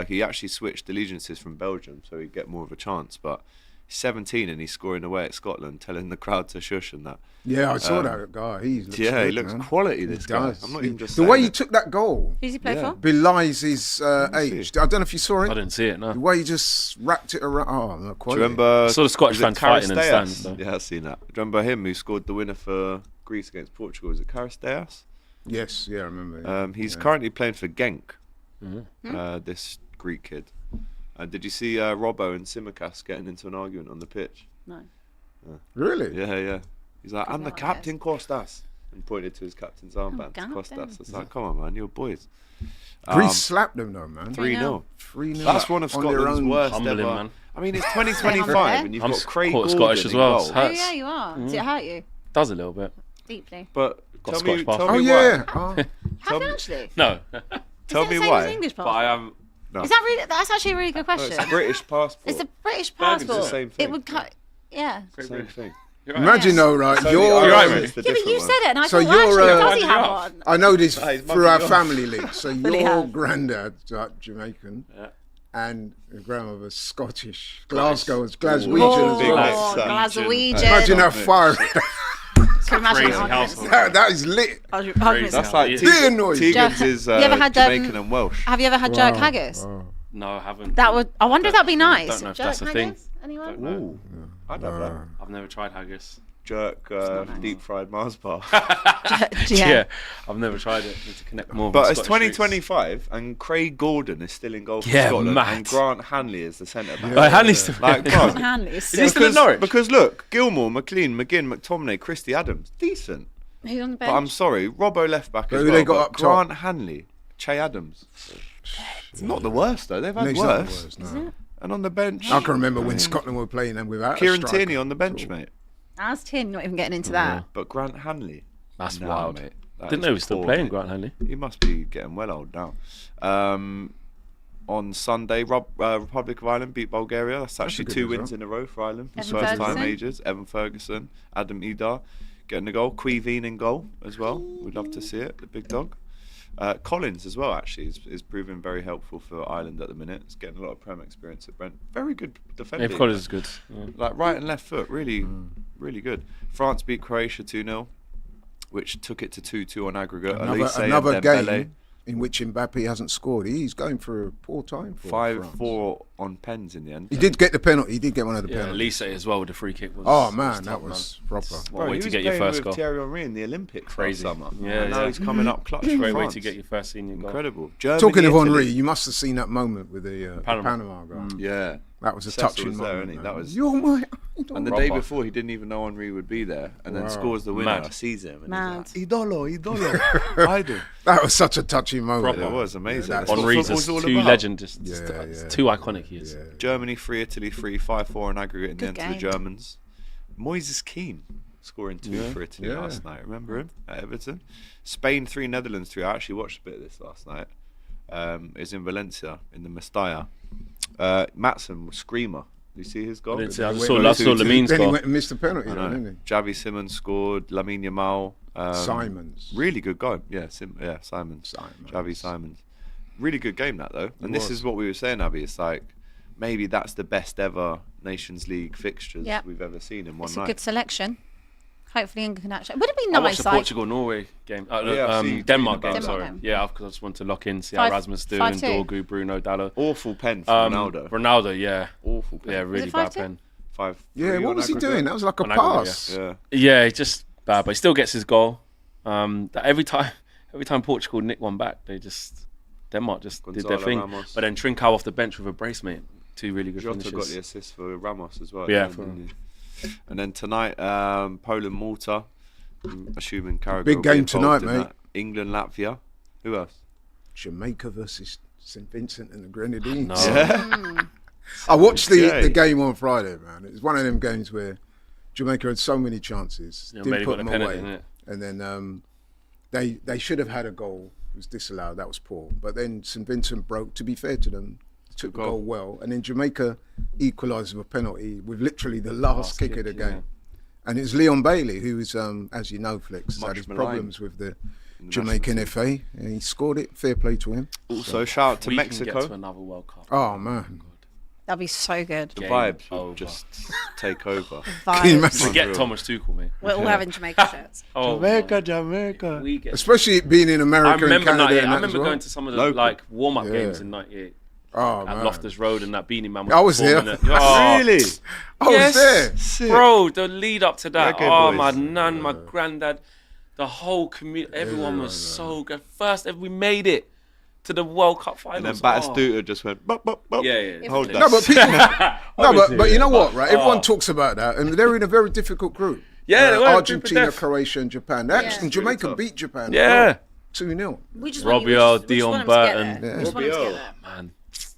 He actually switched allegiances from Belgium so he'd get more of a chance. But he's 17 and he's scoring away at Scotland, telling the crowd to shush and that. Yeah, I saw that guy. He looks Yeah, good, he looks man. quality, this He guy. does. I'm not even just the saying way he it. took that goal Who's he play Yeah. for? belies his age. I don't know if you saw I it. didn't see it. The No. way he just wrapped it around. Oh, no, Do you quality. remember? I saw the Scottish was it fans fighting in the Karisteas? stands, though. Yeah, I've seen that. Do you remember him who scored the winner for Greece against Portugal? Was it Karisteas? Yes, yeah, I remember. Yeah. He's currently playing for Genk. Mm-hmm. This Greek kid. Did you see Robbo and Simicast getting into an argument on the pitch? No. Really? Yeah. He's like, I'm the not, captain, Costas. And pointed to his captain's armband, God Costas. damn. It's like, come on, man, you're boys. Greece slapped them, though, man. 3-0. 3-0. That's one of on their Scotland's own. worst Humbling, ever. man. I mean, it's Humble 2025 and you've I'm got Craig quarter Gordon Scottish as in well. goal. Oh, Hurts. yeah, you are. Does it hurt you? Does a little bit. Deeply. But Got tell Scottish me passport. Oh, why. yeah. Oh. Tell Have you me- actually? No. Tell Is me it the same why. as English But passport? I am. Is that really? That's actually a really good No, question. it's a British passport. It's a British Birmingham's the passport. same thing. It would cut. Yeah. Same thing. Imagine, though, right? So You're, the right, Irish mate. is the Yeah, but you different said one. it, and I So thought, well, you're, actually, does he you're have off. one? I know this Nah, he's through our mugging family link. So Really your have. granddad's Jamaican Yeah. and your grandmother's Scottish. Glasgow is Ooh. Glaswegian Big as mate, well. son. Glaswegian. Imagine how Mate. far. Can you imagine Crazy that? household. That is lit. That's like Dear noise. Tegan's is You ever had, Jamaican and Welsh. Have you ever had jerk haggis? No, I haven't. That would. I wonder if that'd be nice. Don't know if Jerk that's a thing. haggis? Anyone? Ooh, I'd have that. I've never tried haggis. Jerk, deep fried Mars bar. Yeah, I've never tried it. Need to connect more. But with it's Scottish 2025, and Craig Gordon is still in goal for Yeah, Scotland, mad. and Grant Hanley is the centre back. Oh, Hanley's still Like, bro, Hanley is Is still. he still at Norwich? because look, Gilmore, McLean, McGinn, McTominay, Christie Adams, decent. Who's on the But I'm bench? sorry, Robbo left back as Who well. they got but up top? Grant Hanley, Che Adams. Not the worst though. They've No, had he's not the worse. worst, no. And on the bench, I can remember when Scotland were playing them without Kieran a striker. Tierney on the bench, mate. How's Tin not even getting into that? But Grant Hanley. That's Nah, wild. mate. That Didn't is know he was still poor, playing, mate. Grant Hanley. He must be getting well old now. On Sunday, Republic of Ireland beat Bulgaria. That's actually good 2 result. wins in a row for Ireland. Evan First time Ferguson. majors. Evan Ferguson, Adam Idar getting the goal. Queeveen in goal as well. We'd love to see it. The big dog. Collins as well actually is proving very helpful for Ireland at the minute. He's getting a lot of Prem experience at Brent. Very good defending. Dave Collins is good. Yeah. Like right and left foot, really good. France beat Croatia 2-0, which took it to 2-2 on aggregate. Elise and Another Dembele, game in which Mbappe hasn't scored. He's going for a poor time for France. 5-4 on pens in the end. He did get the penalty. He did get one of the Yeah, penalties. Lise as well with the free kick. Was, Oh man, tough, that was proper. What a way he to was get your playing first with goal. Thierry Henry in the Olympics Crazy. last summer. Yeah, and now yeah. he's coming up clutch for Great way France. to get your first senior goal. Incredible. Germany, Talking of Italy. Henri, you must have seen that moment with the Panama goal. Yeah. That was a Cecil touching was there, moment. innit? man. That was- You're my idol. And the Proper. day before, he didn't even know Henri would be there, and then Wow. scores the winner. Mad. Sees him, and Mad. he's like, idolo, idol. That was such a touching moment. It was amazing. that's That's what Henri's football's just all too about. legend. Just Yeah, it's yeah. too iconic. He is. Yeah. Germany 3, Italy 3, 5-4 on aggregate in the Good end to the game. Germans. Moises Keane scoring 2 for Italy Yeah. last night. Remember him at Everton? Spain 3, Netherlands 3. I actually watched a bit of this last night. Is in Valencia in the Mestalla. Matson was screamer. Do you see his goal? I didn't see- I Went saw on Lamin's Then he goal. went and missed the penalty, I though, know. didn't Javi Simons scored. Lamine Yamal. he? Simons. Really good goal. Yeah, Simons. Simons. Javi Simons. Really good game that though. And this was. is what we were saying, Abby. It's like maybe that's the best ever Nations League fixtures Yep. we've ever seen in one It's a night. good selection. Hopefully England can actually. Would it be I watched nice? the Like, Portugal-Norway game. Yeah, I've seen Denmark game, Denmark sorry. game. Yeah, because I just wanted to lock in, see how 5 Rasmus doing, 5-2. Dorgu, Bruno, Dallo. Awful pen for Ronaldo. Ronaldo, yeah. Awful pen. Yeah, really it bad 5-2? pen. 5-3 Yeah, what on was he aggregate. doing? That was like a On aggregate, pass. Yeah. Yeah, he's just bad, but he still gets his goal. Every time Portugal nick one back, Denmark just did their Gonzalo thing. Ramos. But then Trincao off the bench with a brace, mate. 2 really good Jota got finishes. the assist for Ramos as well. Yeah, didn't he? And then tonight, Poland, Malta. I'm assuming Carragher Big will be game involved tonight, in mate. that. England, Latvia. Who else? Jamaica versus St. Vincent and the Grenadines. No. I watched Okay. the game on Friday, man. It was one of them games where Jamaica had so many chances, Yeah, didn't maybe put got them the penalty, away, innit? and then they should have had a goal. It was disallowed. That was poor. But then St. Vincent broke. To be fair to them, took the goal well, and then Jamaica equalised with a penalty with literally the last kick of the yeah. game. And it's Leon Bailey, who is, as you know, Flex, Much had his maligned problems with the in the Jamaican national FA, and he scored it. Fair play to him. Also, shout out to We can Mexico. get to another World Cup. Oh man, that'd be so good. The Game vibes over. would just take over. Can you Vibes. imagine? We get Unreal. Thomas Tuchel, mate. We're all having Jamaica shirts. Oh, Jamaica. we get. especially it being in America I remember, and Canada. 98, and I that remember as well. going to some of the Local. like warm-up Yeah. games in '98 Oh at man, Loftus Road, and that Beanie Man. I was there. performing it. Oh, Really? I was there. Sick. bro. The lead up to that. Reggae Oh, boys. my nan, my granddad, the whole community. Everyone was so good. First, we made it to the World Cup And then finals. Batistuta just went, bop, bop, bop. Yeah, yeah. Hold that. No, but people. Obviously, but you know yeah, what, right? Everyone talks about that, and they're in a very difficult group. Yeah, they were a group of Argentina, death. Croatia, and Japan. And Jamaica tough. beat Japan. Yeah. 2-0. We just Robbie want, O, we just Dion want them to get Burton. there. We just want them to Robbie get O. there. Man,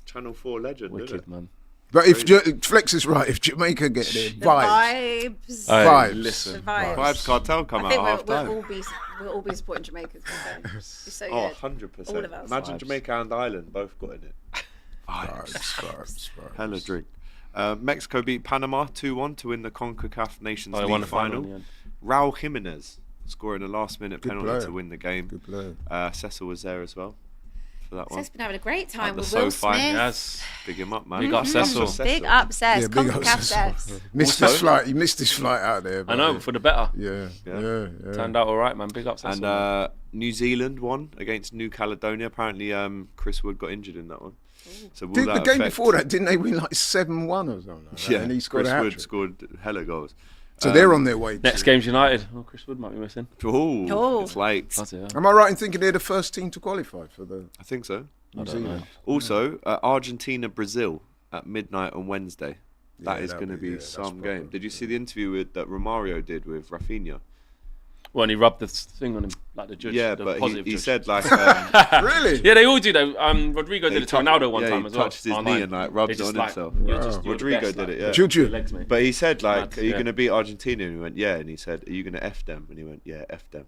Channel 4 legend, isn't wicked it? man. But if Flex is right, if Jamaica get there, The vibes. vibes. Vibes. The Listen, vibes. Vibes Cartel come I out think half time. we'll all be supporting Jamaica. It's so Oh, good. 100%. All of us. Imagine Vibes. Jamaica and Ireland both got in it. Vibes. Hella drink. Mexico beat Panama 2-1 to win the CONCACAF Nations Oh, they League won the final in final. the end. Raul Jimenez scoring a last-minute penalty player. to win the game. Good player. Cecil was there as well. for that one. Cec's been having a great time At the with Will sofa. Smith. Yes. Big him up, man. Big up Cecil. Big up, Cec. Yeah, big up CONCACAF Cecil. Cec. Missed his flight. He missed his flight out there. I know, for the better. Yeah. Turned out all right, man. Big up Cecil. And New Zealand won against New Caledonia. Apparently, Chris Wood got injured in that one. So will Did the that game affect- before that, didn't they win like 7-1 or something like that? Yeah, And he scored Chris a Wood hat-trick. scored hella goals. So they're on their way. Next game's United. Oh, Chris Wood might be missing. Oh, it's late. Bloody hell. Am I right in thinking they're the first team to qualify for the I think so. New Zealand? Also, Argentina Brazil at midnight on Wednesday. That Yeah, is that'll going to be- be yeah, that's some proper. game. Did you see the interview that Romario did with Rafinha? Well, and he rubbed the thing on him, like the judge. Yeah, the but positive he judge. said like Really? Yeah, they all do that. Rodrigo did it to Ronaldo one yeah, time he as well. touched his online. knee and like rubbed They it just on like, himself. you're just- you're the Rodrigo best, did like, it, yeah. Juju. your legs, mate. But he said like, Mad, "Are you yeah. going to beat Argentina?" And he went, "Yeah." And he said, "Are you going to f them?" And he went, "Yeah, f them."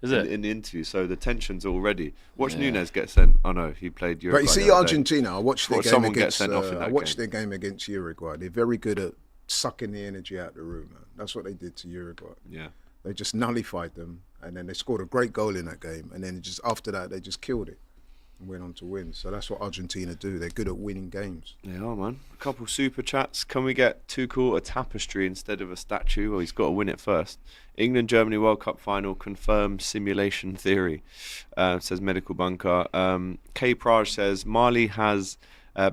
Is it? In the interview, so the tension's already. Watch Nunes get sent. Oh no, he played Uruguay. But you see, the other day. Argentina. I watched their Thought game someone get against. sent off in I that watched game. their game against Uruguay. They're very good at sucking the energy out of the room. Man. That's what they did to Uruguay. Yeah. They just nullified them, and then they scored a great goal in that game. And then just after that, they just killed it and went on to win. So that's what Argentina do. They're good at winning games. They are, man. A couple super chats. Can we get Tuchel a tapestry instead of a statue? Well, he's got to win it first. England Germany World Cup final confirmed simulation theory, says Medical Bunker. K Praj says Mali has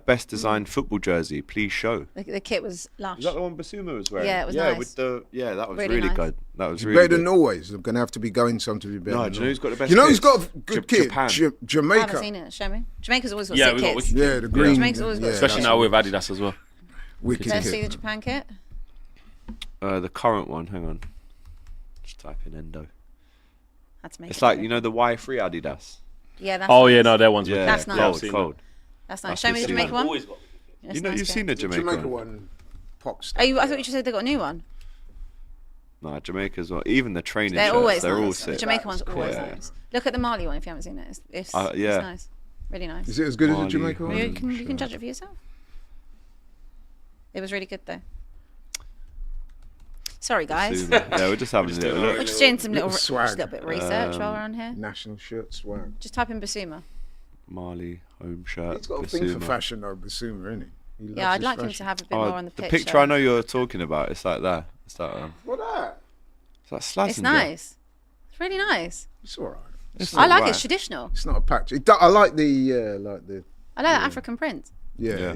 best designed football jersey. Please show. The kit was lush. Is that the one Basuma was wearing? Yeah, it was yeah, nice. With the that was Really really nice. good. That was It's really better good. than always. I'm going to have to be going some to be better. No, than do you know who's got the best You know who's kits? got a good kit? Japan. I haven't Jamaica. seen it. Show me. Jamaica's always got Yeah, sick we got kits. wicked- Yeah, the green. Jamaica's always got- Especially that's now with Adidas as well. wicked Let's see the kit. Japan kit. The current one. Hang on. Just type in Endo. Had to make It's it like bigger. the Y3 Adidas. Yeah, that's Oh nice. yeah, no, their one's Yeah, wicked. That's nice. cold, I've seen cold. That's nice. That's Show me the the Jamaica one. Always got- That's You know, nice you've kit. seen the The Jamaica, Jamaica one. one pops. I thought you just said they got a new one. No, Jamaica's one. Even the training They're shirts, always they're all nice. The sick. Jamaica one's always Yeah. nice. Look at the Mali one if you haven't seen it. It's yeah. nice. Really nice. Is it as good as the Mali. Jamaica one? You can judge it for yourself. It was really good though. Sorry guys. Yeah, we're just having a little We're look. just doing some Little just swag. a little bit of research while we're on here. National shirt swag. Just type in Basuma. Mali home shirt. He's got a thing for Basuma. fashion though, Basuma, isn't he? Yeah, I'd like him to have a bit more on the pitch. picture though. I know you're talking about. It's like that. It's like What that? it's like Slazenger. It's nice. It's really nice. It's alright. I like it. right. It's traditional. It's not a patch. I like the I like the African print. yeah.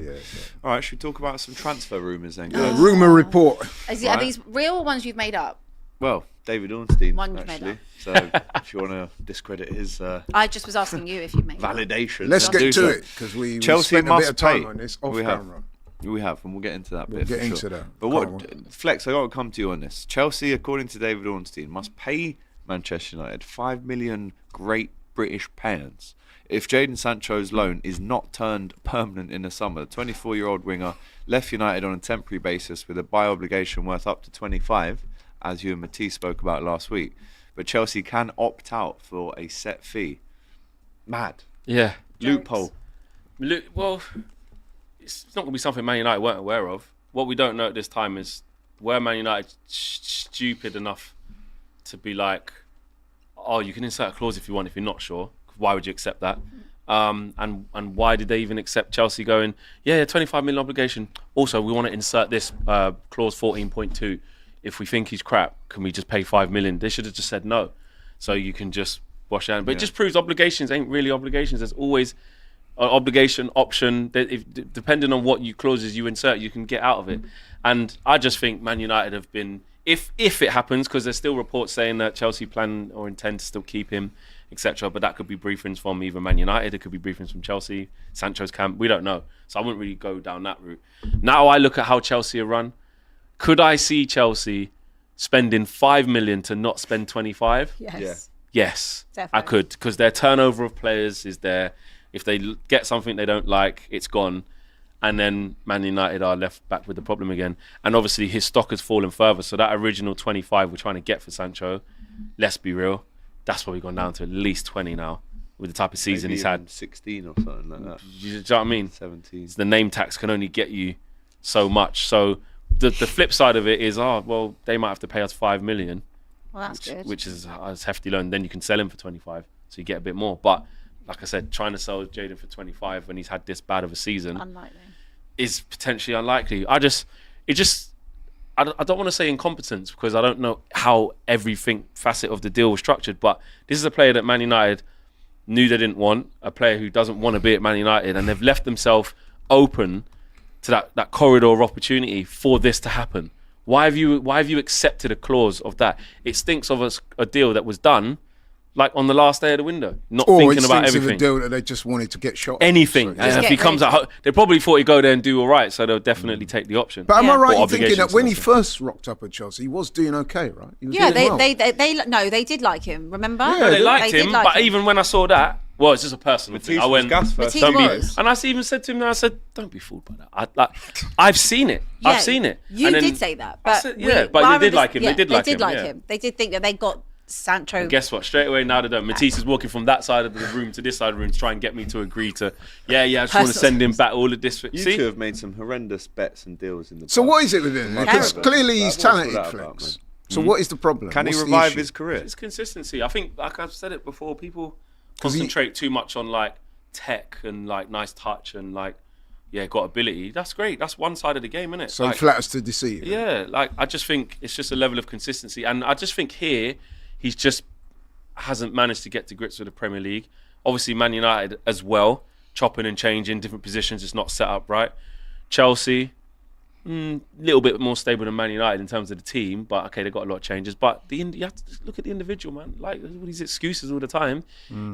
All right, should we talk about some transfer rumours then, Oh. guys? Rumor report. Are Right. these real ones you've made up? Well, David Ornstein, One you've made actually. up. So if you want to discredit his I just was asking you if you made it up. validation, Let's then do get to so. it because we Chelsea spent a bit must of time pay. on this off We have. camera. We have, and we'll get into that We'll bit. get for into sure. that. But Can't what, wait. Flex? I got to come to you on this. Chelsea, according to David Ornstein, must pay Manchester United 5 million Great British pounds if Jadon Sancho's loan is not turned permanent in the summer. The 24-year-old winger left United on a temporary basis with a buy obligation worth up to 25, as you and Matisse spoke about last week. But Chelsea can opt out for a set fee. Mad. Yeah. Loophole. Well, it's not going to be something Man United weren't aware of. What we don't know at this time is were Man United stupid enough to be like, oh, you can insert a clause if you want, if you're not sure. Why would you accept that? And why did they even accept Chelsea going, yeah, 25 million obligation. Also, we want to insert this clause 14.2. If we think he's crap, can we just pay 5 million? They should have just said no. So you can just wash out. But it just proves obligations ain't really obligations. There's always an obligation option. That depending on what clauses you insert, you can get out of it. And I just think Man United have been, if it happens, because there's still reports saying that Chelsea plan or intend to still keep him, etc. But that could be briefings from either Man United, it could be briefings from Chelsea, Sancho's camp. We don't know. So I wouldn't really go down that route. Now I look at how Chelsea are run. Could I see Chelsea spending 5 million to not spend 25? Yes. Yes, Definitely. I could, because their turnover of players is there. If they get something they don't like, it's gone. And then Man United are left back with the problem again. And obviously his stock has fallen further. So that original 25 we're trying to get for Sancho, let's be real, that's probably gone down to at least 20 now with the type of season Maybe he's had. even 16 or something like that. You know what I mean? 17. The name tax can only get you so much. So the flip side of it is, well, they might have to pay us 5 million, Well, that's good. which is a hefty loan. Then you can sell him for 25, so you get a bit more. But like I said, trying to sell Jadon for 25 when he's had this bad of a season Unlikely. is potentially unlikely. I don't want to say incompetence because I don't know how everything facet of the deal was structured, but this is a player that Man United knew they didn't want, a player who doesn't want to be at Man United, and they've left themselves open to that corridor of opportunity for this to happen. Why have you accepted a clause of that? It stinks of a deal that was done like on the last day of the window, not thinking about everything. Of a deal that they just wanted to get shot. Anything. And if he comes out, they probably thought he'd go there and do all right, so they'll definitely take the option. But am I right in thinking that when he first rocked up at Chelsea, he was doing okay, right? He was doing well. They did like him. Remember? Yeah, they liked him. But even when I saw that, well, it's just a personal thing. I went, and I even said to him, I said, don't be fooled by that. I've seen it. Yeah, I've seen it. You did say that, but but they did like him. They did like him. They did think that they got Sancho. And guess what? Straight away now they don't. Matisse is walking from that side of the room to this side of the room to try and get me to agree to. I just want to send him back. All of this. You two have made some horrendous bets and deals in the past. So what is it with him? Because clearly he's talented, Flex. So what is the problem? Can he revive his career? It's consistency. I think, like I've said it before, people concentrate too much on like tech and like nice touch and like got ability. That's great. That's one side of the game, isn't it? So he flatters to deceive. Yeah, like I just think it's just a level of consistency, and I just think here he's just hasn't managed to get to grips with the Premier League. Obviously, Man United as well, chopping and changing different positions. It's not set up right. Chelsea, little bit more stable than Man United in terms of the team, but okay, they've got a lot of changes. But you have to look at the individual, man. Like all these excuses all the time,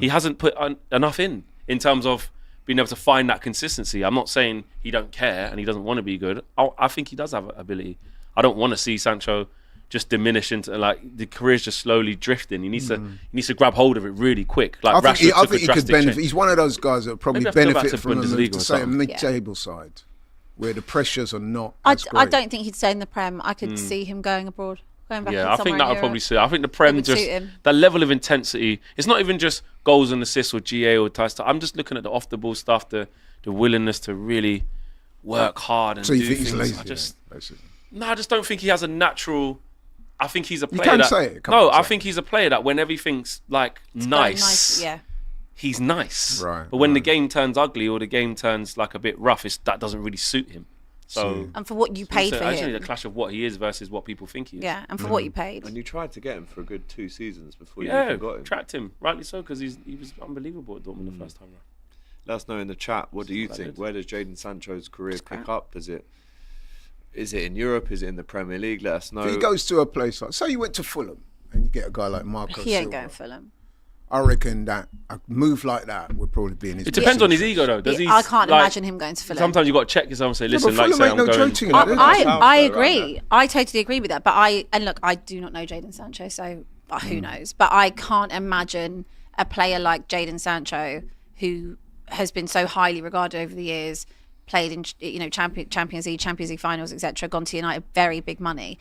he hasn't put enough in terms of being able to find that consistency. I'm not saying he don't care and he doesn't want to be good. I think he does have ability. I don't want to see Sancho just diminish into like the career's just slowly drifting. He needs to grab hold of it really quick. Like I think he could benefit. He's one of those guys that would probably benefit from a mid-table side where the pressures are not. I don't think he'd stay in the Prem. I could see him going abroad. Going back I think that would probably suit. I think the Prem just that level of intensity. It's not even just goals and assists or GA or type stuff. I'm just looking at the off the ball stuff, the willingness to really work hard and so you do think things. He's lazy? I just don't think he has a natural. I think he's a player. You can that, say it. I think he's a player that when everything's like nice, he's nice. Right. But when the game turns ugly or the game turns like a bit rough, that doesn't really suit him. So and for what you paid for him, I just need a clash of what he is versus what people think he is. Yeah, and for what you paid. And you tried to get him for a good 2 seasons before you even got him. Tracked him, rightly so, because he was unbelievable at Dortmund the first time round. Let us know in the chat. What do you think? Where does Jadon Sancho's career pick up? Is it in Europe? Is it in the Premier League? Let us know. If he goes to a place like, say you went to Fulham and you get a guy like Marco He ain't Silva, going Fulham. I reckon that a move like that would probably be in his. It depends on his ego, though. I can't imagine him going to Fulham. Sometimes you got to check yourself and say, "Listen, Fulham say ain't I'm going." I agree. I totally agree with that. But I do not know Jadon Sancho, so who knows? But I can't imagine a player like Jadon Sancho, who has been so highly regarded over the years, played in Champions League finals, etc., gone to United, very big money,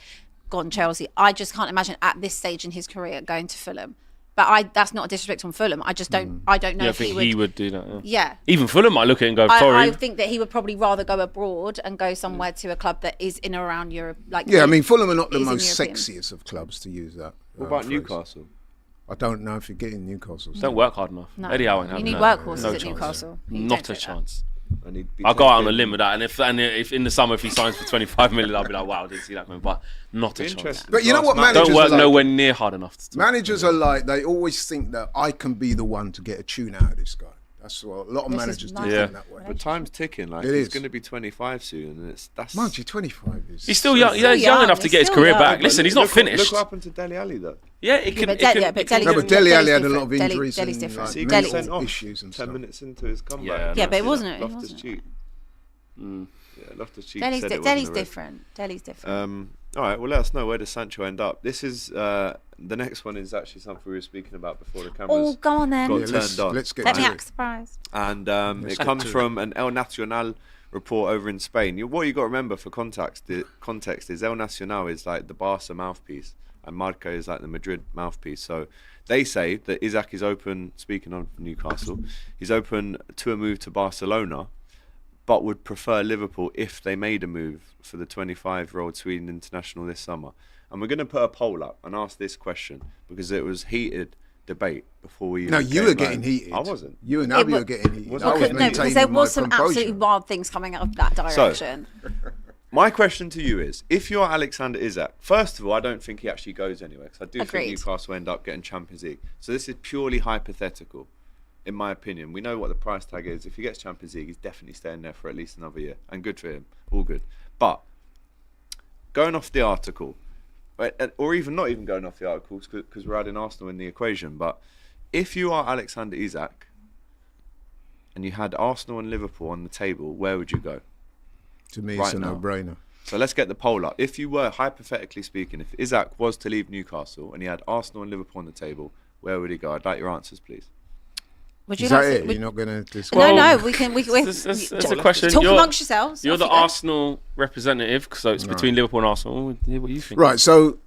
gone Chelsea. I just can't imagine at this stage in his career going to Fulham. But that's not a disrespect on Fulham. I just don't. I don't know if he would do that. Yeah. Even Fulham might look at it and go, "Sorry." I think that he would probably rather go abroad and go somewhere to a club that is in and around Europe. I mean, Fulham are not the most sexiest of clubs, to use that. What about Newcastle? I don't know if you're getting Newcastle. Don't work hard enough. No. Eddie Howe ain't having You need that. workhorses at Newcastle. Not a chance. I'll go out on a limb with that, and if in the summer if he signs for 25 million, I'll be like, wow, I didn't see that coming, but not a chance. But you know what managers don't work are nowhere near hard enough. Managers are like, they always think that I can be the one to get a tune out of this guy. That's what a lot of managers do think that way. But time's ticking. Like he's going to be 25 soon, and that's. Mind you, 25 is. He's still young. He's young enough to get his career back. Listen, he's not finished. Look what happened to Dele Alli though. Yeah, it can. But Dele Alli had a lot of injuries Dele's and different. mental issues and 10 stuff. minutes into his comeback. Yeah, but it wasn't. Loftus-Cheek. Loftus-Cheek. Dele's different. Dele's different. All right, well, let us know, where does Sancho end up? This is the next one is actually something we were speaking about before the cameras go on then. got turned on. Let's get Let to me it. act surprised. And it comes from an El Nacional report over in Spain. What you got to remember for context is El Nacional is like the Barca mouthpiece and Marca is like the Madrid mouthpiece. So they say that Isak is open, speaking on Newcastle, he's open to a move to Barcelona, but would prefer Liverpool if they made a move for the 25-year-old Sweden international this summer. And we're going to put a poll up and ask this question because it was heated debate before we. No, even you came were getting round. heated. I wasn't. You and Abby were getting heated. Was I was okay, No, maintaining because there my was some composure. absolutely wild things coming out of that direction. My question to you is, if you're Alexander Isak, first of all, I don't think he actually goes anywhere, because I do Agreed. think Newcastle end up getting Champions League. So this is purely hypothetical, in my opinion. We know what the price tag is. If he gets Champions League, he's definitely staying there for at least another year, and good for him, all good. But going off the article, or even not even going off the articles, because we're adding Arsenal in the equation, but if you are Alexander Isak and you had Arsenal and Liverpool on the table, where would you go? To me, Right it's a now. no-brainer. So let's get the poll up. If you were, hypothetically speaking, if Isak was to leave Newcastle and he had Arsenal and Liverpool on the table, where would he go? I'd like your answers, please. Is that it? You're not going to discuss? No, we can. That's a question. Talk amongst yourselves. You're Off the you go. Arsenal representative, so it's between Liverpool and Arsenal. What do you think? Right, so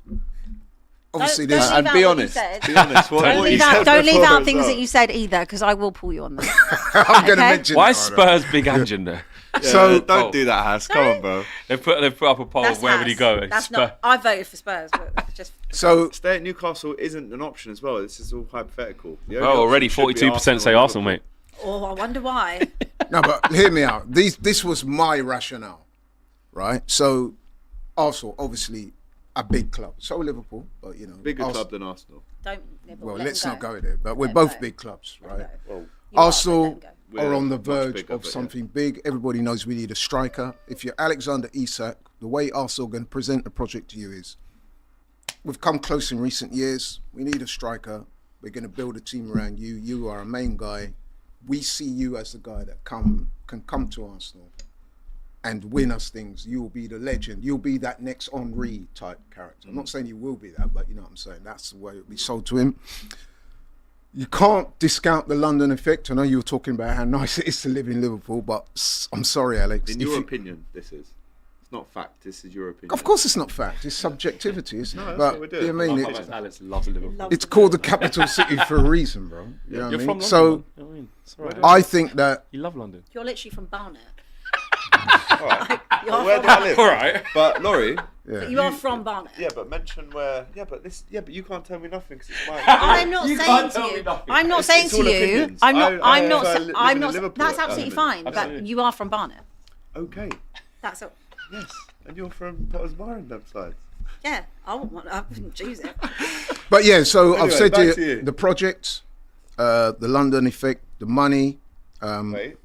obviously Don't there's... leave And out be what honest. you said. Be honest. What Don't you leave said out, don't leave before out as things well. that you said either, because I will pull you on that. I'm going to Okay. mention Why it, is Spurs big engine there? Yeah, So- don't do that, Has. Come on, bro. They've put up a poll. That's Where would he Has. go? That's Spurs. not. I voted for Spurs, but it's just. So Stay at Newcastle isn't an option as well. This is all hypothetical. The only Oh, already option should be 42% say and Arsenal, mate. Liverpool. Oh, I wonder why. no, but hear me out. This was my rationale, right? So Arsenal, obviously, a big club. So Liverpool, but Bigger Arsenal- club than Arsenal. Don't. Nibble, Well, let let's them not go there. But we're Let both them go. big clubs, Let them right? go. Well, You are, Arsenal let them go. We're are on the much verge bigger, of but yeah. something big. Everybody knows we need a striker. If you're Alexander Isak, the way Arsenal are going to present the project to you is, we've come close in recent years. We need a striker. We're going to build a team around you. You are a main guy. We see you as the guy that can come to Arsenal and win us things. You'll be the legend. You'll be that next Henry type character. I'm not saying you will be that, but you know what I'm saying. That's the way it'll be sold to him. You can't discount the London effect. I know you were talking about how nice it is to live in Liverpool, but I'm sorry, Alex. In If your you- opinion, this is. It's not fact. This is your opinion. Of course it's not fact. It's subjectivity, isn't it? that's But what we're doing. you know what I mean, Alex loves Liverpool. it's called the capital city for a reason, bro. You know what You're I from mean? London. So man. You know what I mean? It's all right. I think that You love London. You're literally from Barnet. All right. You Well, are where from do I Barnet. live? All right. But Laurie. You are from Barnet. Yeah, but mention where. Yeah, but you can't tell me nothing because it's my. I'm not You saying can't to tell me you. nothing. I'm not It's- saying it's to all you. opinions. I'm not. I I'm not. prefer li- I'm living in not. Liverpool That's at absolutely the fine. moment. But Absolutely. you are from Barnet. Okay. That's all. Yes. And you're from Potter's Bar and them sides. Yeah, I wouldn't choose it. But yeah, so I've Anyway, said back to to you, you. the project, the London effect, the money. Wait.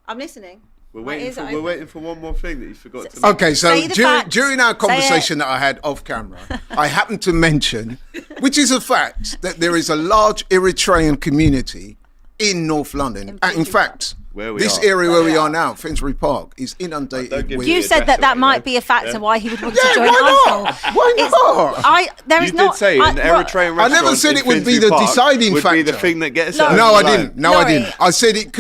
I'm listening. We're My waiting ears for are we're open. waiting for one more thing that you forgot to. Okay, so Say the facts. during our Say conversation it. that I had off camera, I happened to mention, which is a fact, that there is a large Eritrean community in North London. And in fact, Where we this are. area where we are now, Finsbury Park, is Don't inundated give with... me You the said address that of it, might yeah. be a factor Yeah. why he would want Yeah, to join why Arsenal. not? Why not? There is You not. did say an Eritrean restaurant. I never said in it would be Finsbury the Park deciding would be the factor. thing that gets No. us No, over I the line. didn't. No, I Laurie. didn't. I said it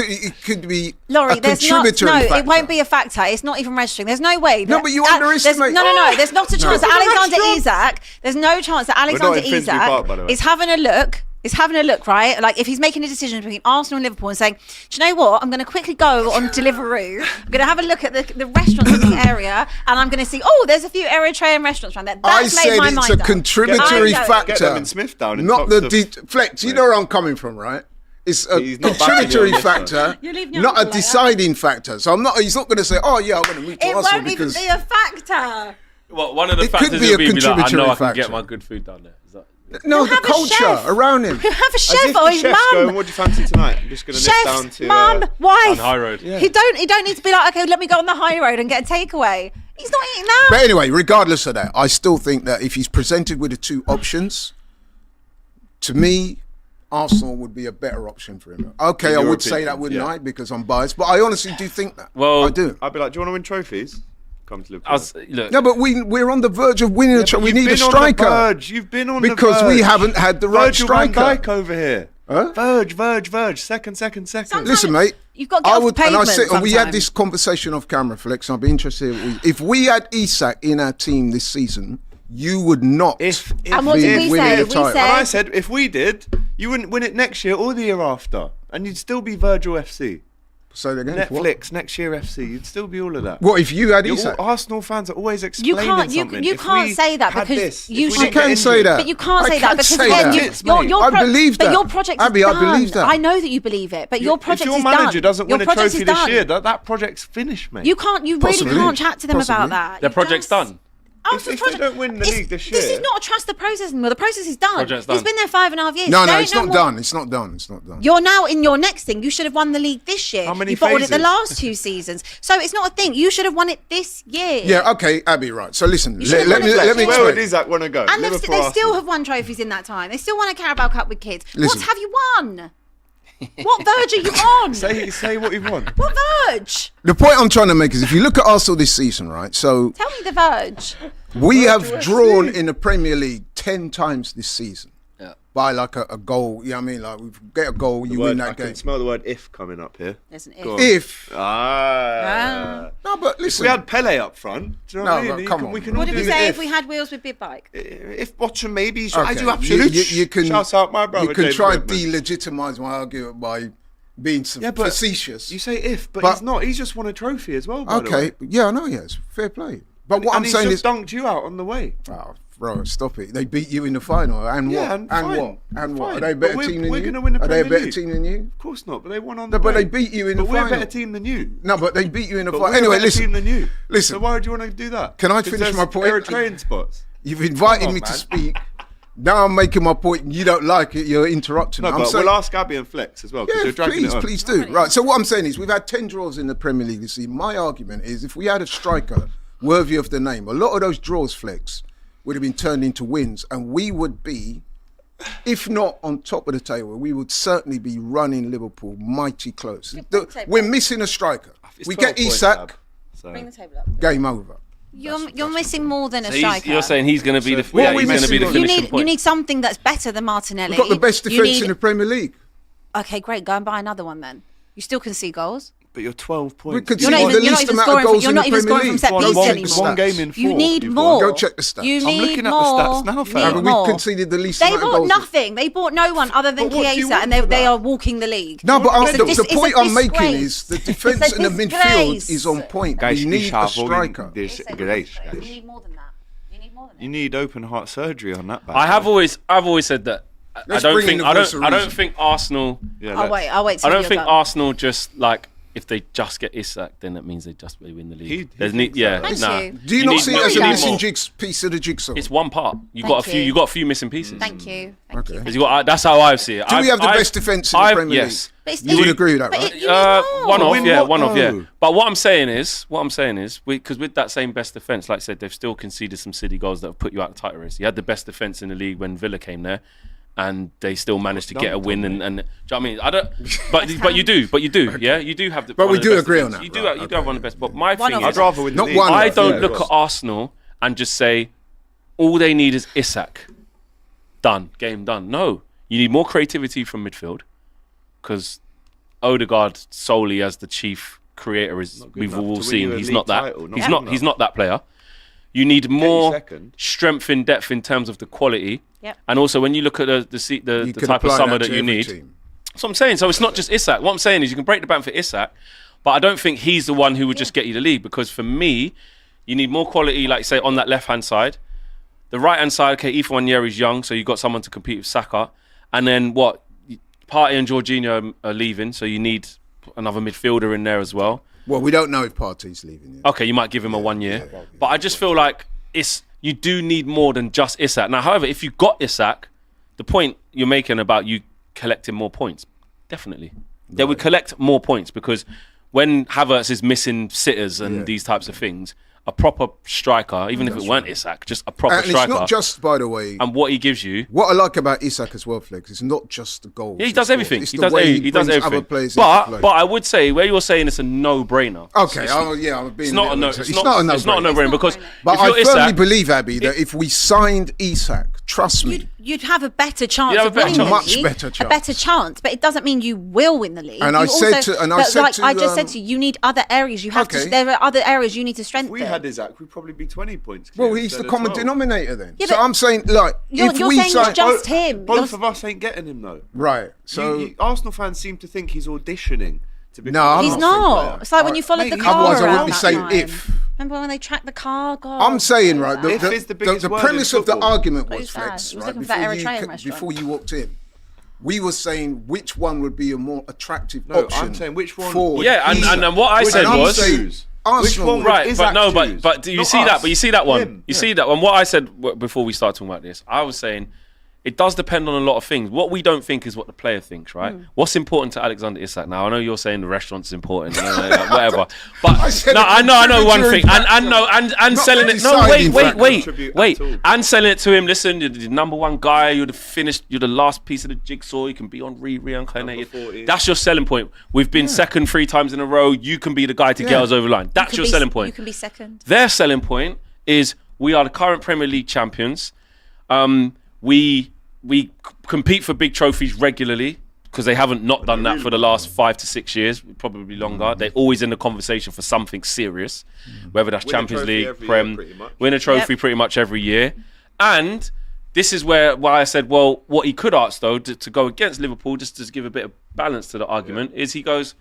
could be Laurie, a there's contributory not. No, factor. it won't be a factor. It's not even registering. There's no way. No, that- but you there's- underestimate- No. There's not a chance that No. Alexander Isak. There's no chance that Alexander in Finsbury Park, by the Isak way. is having a look. Is having a look, right? Like if he's making a decision between Arsenal and Liverpool and saying, do you know what? I'm going to quickly go on Deliveroo. I'm going to have a look at the restaurants in the area, and I'm going to see. Oh, there's a few Eritrean restaurants around there. I That's said made my it's mind a up. contributory I know. factor. Get them in Smithdown in not Tops the of- Flex. You know where I'm coming from, right? It's a He's not backing contributory you on this one. factor, You're leaving your not a uncle like that. deciding factor. So I'm not. He's not going to say, "Oh yeah, I'm going to move to It Arsenal won't even because." be a factor. Well, one of the It could factors be will a be like, I know contributory I can get factor. my good food down there. Is that? No, He'll the have a culture chef. around him. He'll have a As chef if or the his chef's going, mum. what do you fancy tonight? I'm just going to nip down Chef's to mum, Down wife. High Road. Yeah. He don't need to be like, okay, let me go on the high road and get a takeaway. He's not eating that. But anyway, regardless of that, I still think that if he's presented with the two options, to me, Arsenal would be a better option for him. Okay, In I your would say opinion, that, wouldn't yeah. I? Because I'm biased, but I honestly do think that. Well, I do. I'd be like, do you want to win trophies? Come to Liverpool. Look, No, but we're on the verge of winning a trophy. We need a You've been on the striker verge. You've been on because the verge. we haven't had the right Virgil van striker. Dijk over here. Huh? Verge. Second. Sometimes Listen, mate. You've got to get off the and I pavement said, and we had sometimes. this conversation off camera, Flex. I'd be interested if we had Isak in our team this season, you would not If And what be did we winning say? the We title. said- And I said, if we did, you wouldn't win it next year or the year after, and you'd still be Virgil FC. Say that again. Netflix, next year FC, you'd still be all of that. What if you had Isak? Arsenal fans are always You explaining can't. something. You If can't we say that had because this, you if we should. I can say that. But you can't say that can because say again, that. your I believe But that. your project Abby, is I done. believe that. I know that you believe it, but your project if is your done. manager doesn't Your win a project trophy is this done. year, that project's finished, mate. You can't. You Possibly. really can't chat to them Possibly. about that. Their You project's just- done. Oh, If the they project- don't win the league this This year- is not a trust the process anymore. The process is done. Project's It's done. been there 5.5 years. No, You don't it's know not what- done. It's not done. It's not done. You're now in your next thing. You should have won the league this year. How many You bottled it the phases? last 2 seasons. So it's not a thing. You should have won it this year. Yeah, okay, Abby, right. So listen, should have let won me it let me last Where would explain. Isak want to go? And Liverpool, they still Arsenal. have won trophies in that time. They still won a Carabao Cup with kids. Listen. What have you won? What verge are you on? Say what you want. What verge? The point I'm trying to make is if you look at Arsenal this season, right? So Tell me the verge. we have drawn in the Premier League 10 times this season. By like a goal, you know what I mean? Like we get a goal, you win I that game. can smell the word "if" coming up here. There's an Go on. If No, but if listen, we had Pele up front, do you know what I No, mean? but come on. We can all What did do we the say if we had wheels with big bike? If Bottom maybe, I okay, do absolute. you can Shout out my brother. You can James try and Redman. delegitimize my argument by being but facetious. You say if, but But- he's not. He's just won a trophy as well. By the way. Okay, yeah, I know, yes, fair play. But what and I'm he's saying just is, dunked you out on the way. oh, bro, stop it. They beat you in the final, and Yeah, what? and And fine, what? And what? fine. Are they a But better we're- team than we're you? gonna win the Are they a Premier better League. team than you? Of course not, but they won on No, the but way. they beat you in But the we're a final. better team than you. No, but they beat you in the But final. we're Anyway, a better team listen. than you. Listen. So why would you want to do that? Can I 'Cause finish there's my point? There are training spots. You've invited Come on, me to man. speak. Now I'm making my point. You don't like it. You're interrupting. No, I'm but saying, we'll ask Abby and Flex as well because yeah, you're dragging it on. please do. Right. So what I'm saying is, we've had 10 draws in the Premier League this season. My argument is, if we had a striker worthy of the name, a lot of those draws, Flex, would have been turned into wins, and we would be, if not on top of the table, we would certainly be running Liverpool mighty close. We're missing a striker. It's We 12 get points, Isak, Ab. So- Bring the table up. game over. You're missing more than a So striker. you're saying he's going to be the So what yeah, we he's going to be the missing? finishing you point. need something that's better than Martinelli. We've got the best You defence need- in the Premier League. Okay, great. Go and buy another one then. You still can see goals. But you're 12 We points. could You're see not the even least amount of scoring. goals You're in not the even Premier scoring from League. set One- pieces one- anymore. one game in 4. You need you've more. won. Go check the stats. You I'm need looking at the more. stats now, You fam. need Yeah, but more. we conceded the least They amount of bought goals. nothing. They bought no one other than But what do you Chiesa, want and for they that? are walking the league. No, but It's a the it's point a I'm making disgrace. is the It's defence a and the midfield disgrace. is on point. Guys, We need ich a habe striker. this It's a Grace, disgrace. guys. You need more than that. You need more than that. You need open heart surgery on that. I've always said that. I Let's don't bring in think the I voice don't of I don't reason. think Arsenal. Yeah, I'll wait. I till don't you're think done. Arsenal just like if they just get Isak, then that means they just win the league. He There's thinks yeah, so. Thank nah. you. Do you not need see it more- as you a need missing more. piece of the jigsaw? It's one part. You Thank got a few. you. You got a few missing pieces. Thank you. Thank Okay. you. 'Cause you got, that's how I see it. Do we have the best defence in the Premier League? Yes. But it's You would still- agree with that, but right? you need more. One off, Win yeah, what, one off, yeah. though? But what I'm saying is, because with that same best defence, like I said, they've still conceded some City goals that have put you out of the title race. You had the best defence in the league when Villa came there, and they still managed to get a win. And do you know what I mean? I don't, but you do, yeah, you do have the. But one we of the do best agree on defence. that, You do, right, you do have okay. one of the best. But my One thing of is, I'd rather win the Not league. one. I Yeah, don't of look course. at Arsenal and just say all they need is Isak. Done, game done. No, you need more creativity from midfield because Odegaard solely as the chief creator is we've enough all to win seen you a he's league not that. title, not He's good not. enough. He's not that player. You need more second. strength in depth in terms of the quality, Yep. and also when you look at the You the could type of apply summer that that to you every need. team. That's what I'm saying. So it's not just Isak. What I'm saying is you can break the bank for Isak, but I don't think he's the one who would just get you the league because for me, you need more quality, like say on that left hand side. The right hand side, okay, Ethan Wanyeri's young, so you've got someone to compete with Saka. And then what? Partey and Jorginho are leaving, so you need another midfielder in there as well. Well, we don't know if Partey's leaving yet. Okay, you might give him a 1 year. But I just feel like you do need more than just Isak. Now, however, if you got Isak, the point you're making about you collecting more points, definitely. They would collect more points because when Havertz is missing sitters and these types of things, a proper striker, even if it weren't Isak, just a proper And striker. it's not just, by the way, and what he gives you. what I like about Isak as well, Flex, is not just the goals. Yeah, he does everything. It's He the does, way he does brings everything. Other players into play. But I would say where you're saying it's a no-brainer. Okay, It's I'm being it's not a no. it's It's not a not a no-brainer. no-brainer because But if I you're firmly Isak, believe, Abby, that if we signed Isak, trust me, You'd have a better chance You'd have of a better winning the chance. league. Much better A better chance, but it doesn't mean you will win the league. And You I said also- to- and I but said like to, I just said to you, you need other areas. You have Okay. to. There are other areas you need to If strengthen. we had Isak, we'd probably be 20 points. well, clear he's the instead of common 12. denominator then. Yeah, So but I'm saying, like, you're if we saying sign, it's just him. Both You're- of us ain't getting him though. right? So Arsenal fans seem to think he's auditioning to be. No, I'm He's not not. It's like when you followed the car Otherwise, I wouldn't around be that saying time. if. Remember when they tracked the car? God, I'm saying, right, If is the biggest the word premise in of the football. argument Who's was, that? Flex, He was right, looking for that Eritrean restaurant. before you walked in, we were saying which one would be a more attractive No, option. I'm saying which one. for would Yeah, Isak- and what I would said I'm was. saying Arsenal Which one would- would Right, Isak but no, choose? but do you Not see that? us. But you see that one. Him. You see that one. What I said before we start talking about this, I was saying it does depend on a lot of things. What we don't think is what the player thinks, right? What's important to Alexander Isak now? I know you're saying the restaurant's important, whatever. But said no, a I know one contributory thing, and factor. and Not selling the it. No, deciding factor. wait, and selling it to him. Listen, you're the number one guy. You're the last piece of the jigsaw. You can be on reincarnated. 40. That's your selling point. We've been second 3 times in a row. You can be the guy to get us over the line. That's your selling point. You can be second. Their selling point is we are the current Premier League champions. We compete for big trophies regularly because they haven't not done that for the last 5 to 6 years, probably longer. They're always in the conversation for something serious, whether that's Win a Champions trophy League, every Prem, year, pretty much. win a trophy pretty much every year. And this is why I said, well, what he could ask though, to go against Liverpool, just to give a bit of balance to the argument, is he goes,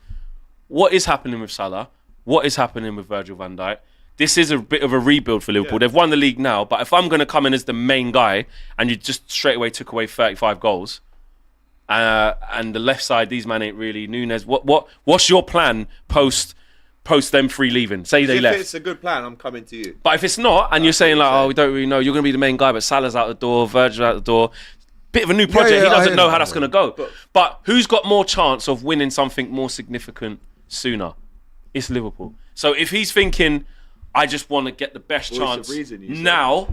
what is happening with Salah? What is happening with Virgil van Dijk? This is a bit of a rebuild for Liverpool. They've won the league now, but if I'm going to come in as the main guy and you just straight away took away 35 goals, and the left side, these men ain't really Nunes. What's your plan post them 3 leaving? Say they left. If it's a good plan, I'm coming to you. But if it's not, and you're saying like, oh, we don't really know, you're going to be the main guy, but Salah's out the door, Virgil's out the door. Bit of a new project. yeah, He I doesn't hear know that. how that's going to go. But who's got more chance of winning something more significant sooner? It's Liverpool. So if he's thinking, I just want to get the best Well, it's chance a reason you said. now,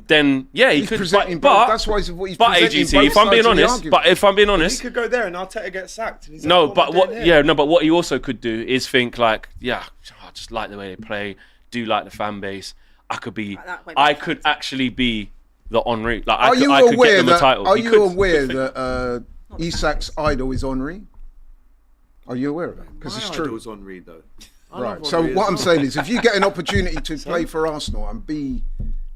then yeah, he He's could. presenting But both. That's why he's but presenting AGT, both if I'm being sides of the honest, argument. but if I'm being He honest, could go there and Arteta get sacked. And he's like, no, what but am I what? doing here? Yeah, no, but what you also could do is think like, yeah, I just like the way they play. Do like the fan base. I could be. I could actually be the Henri. Like I could get them a title. Are He you could. aware that Isak's idol is Henri? Are you aware of that? Because My it's true. idol's on Reed though. I Right. love So Henry what as I'm well. saying is, if you get an opportunity to play for Arsenal and be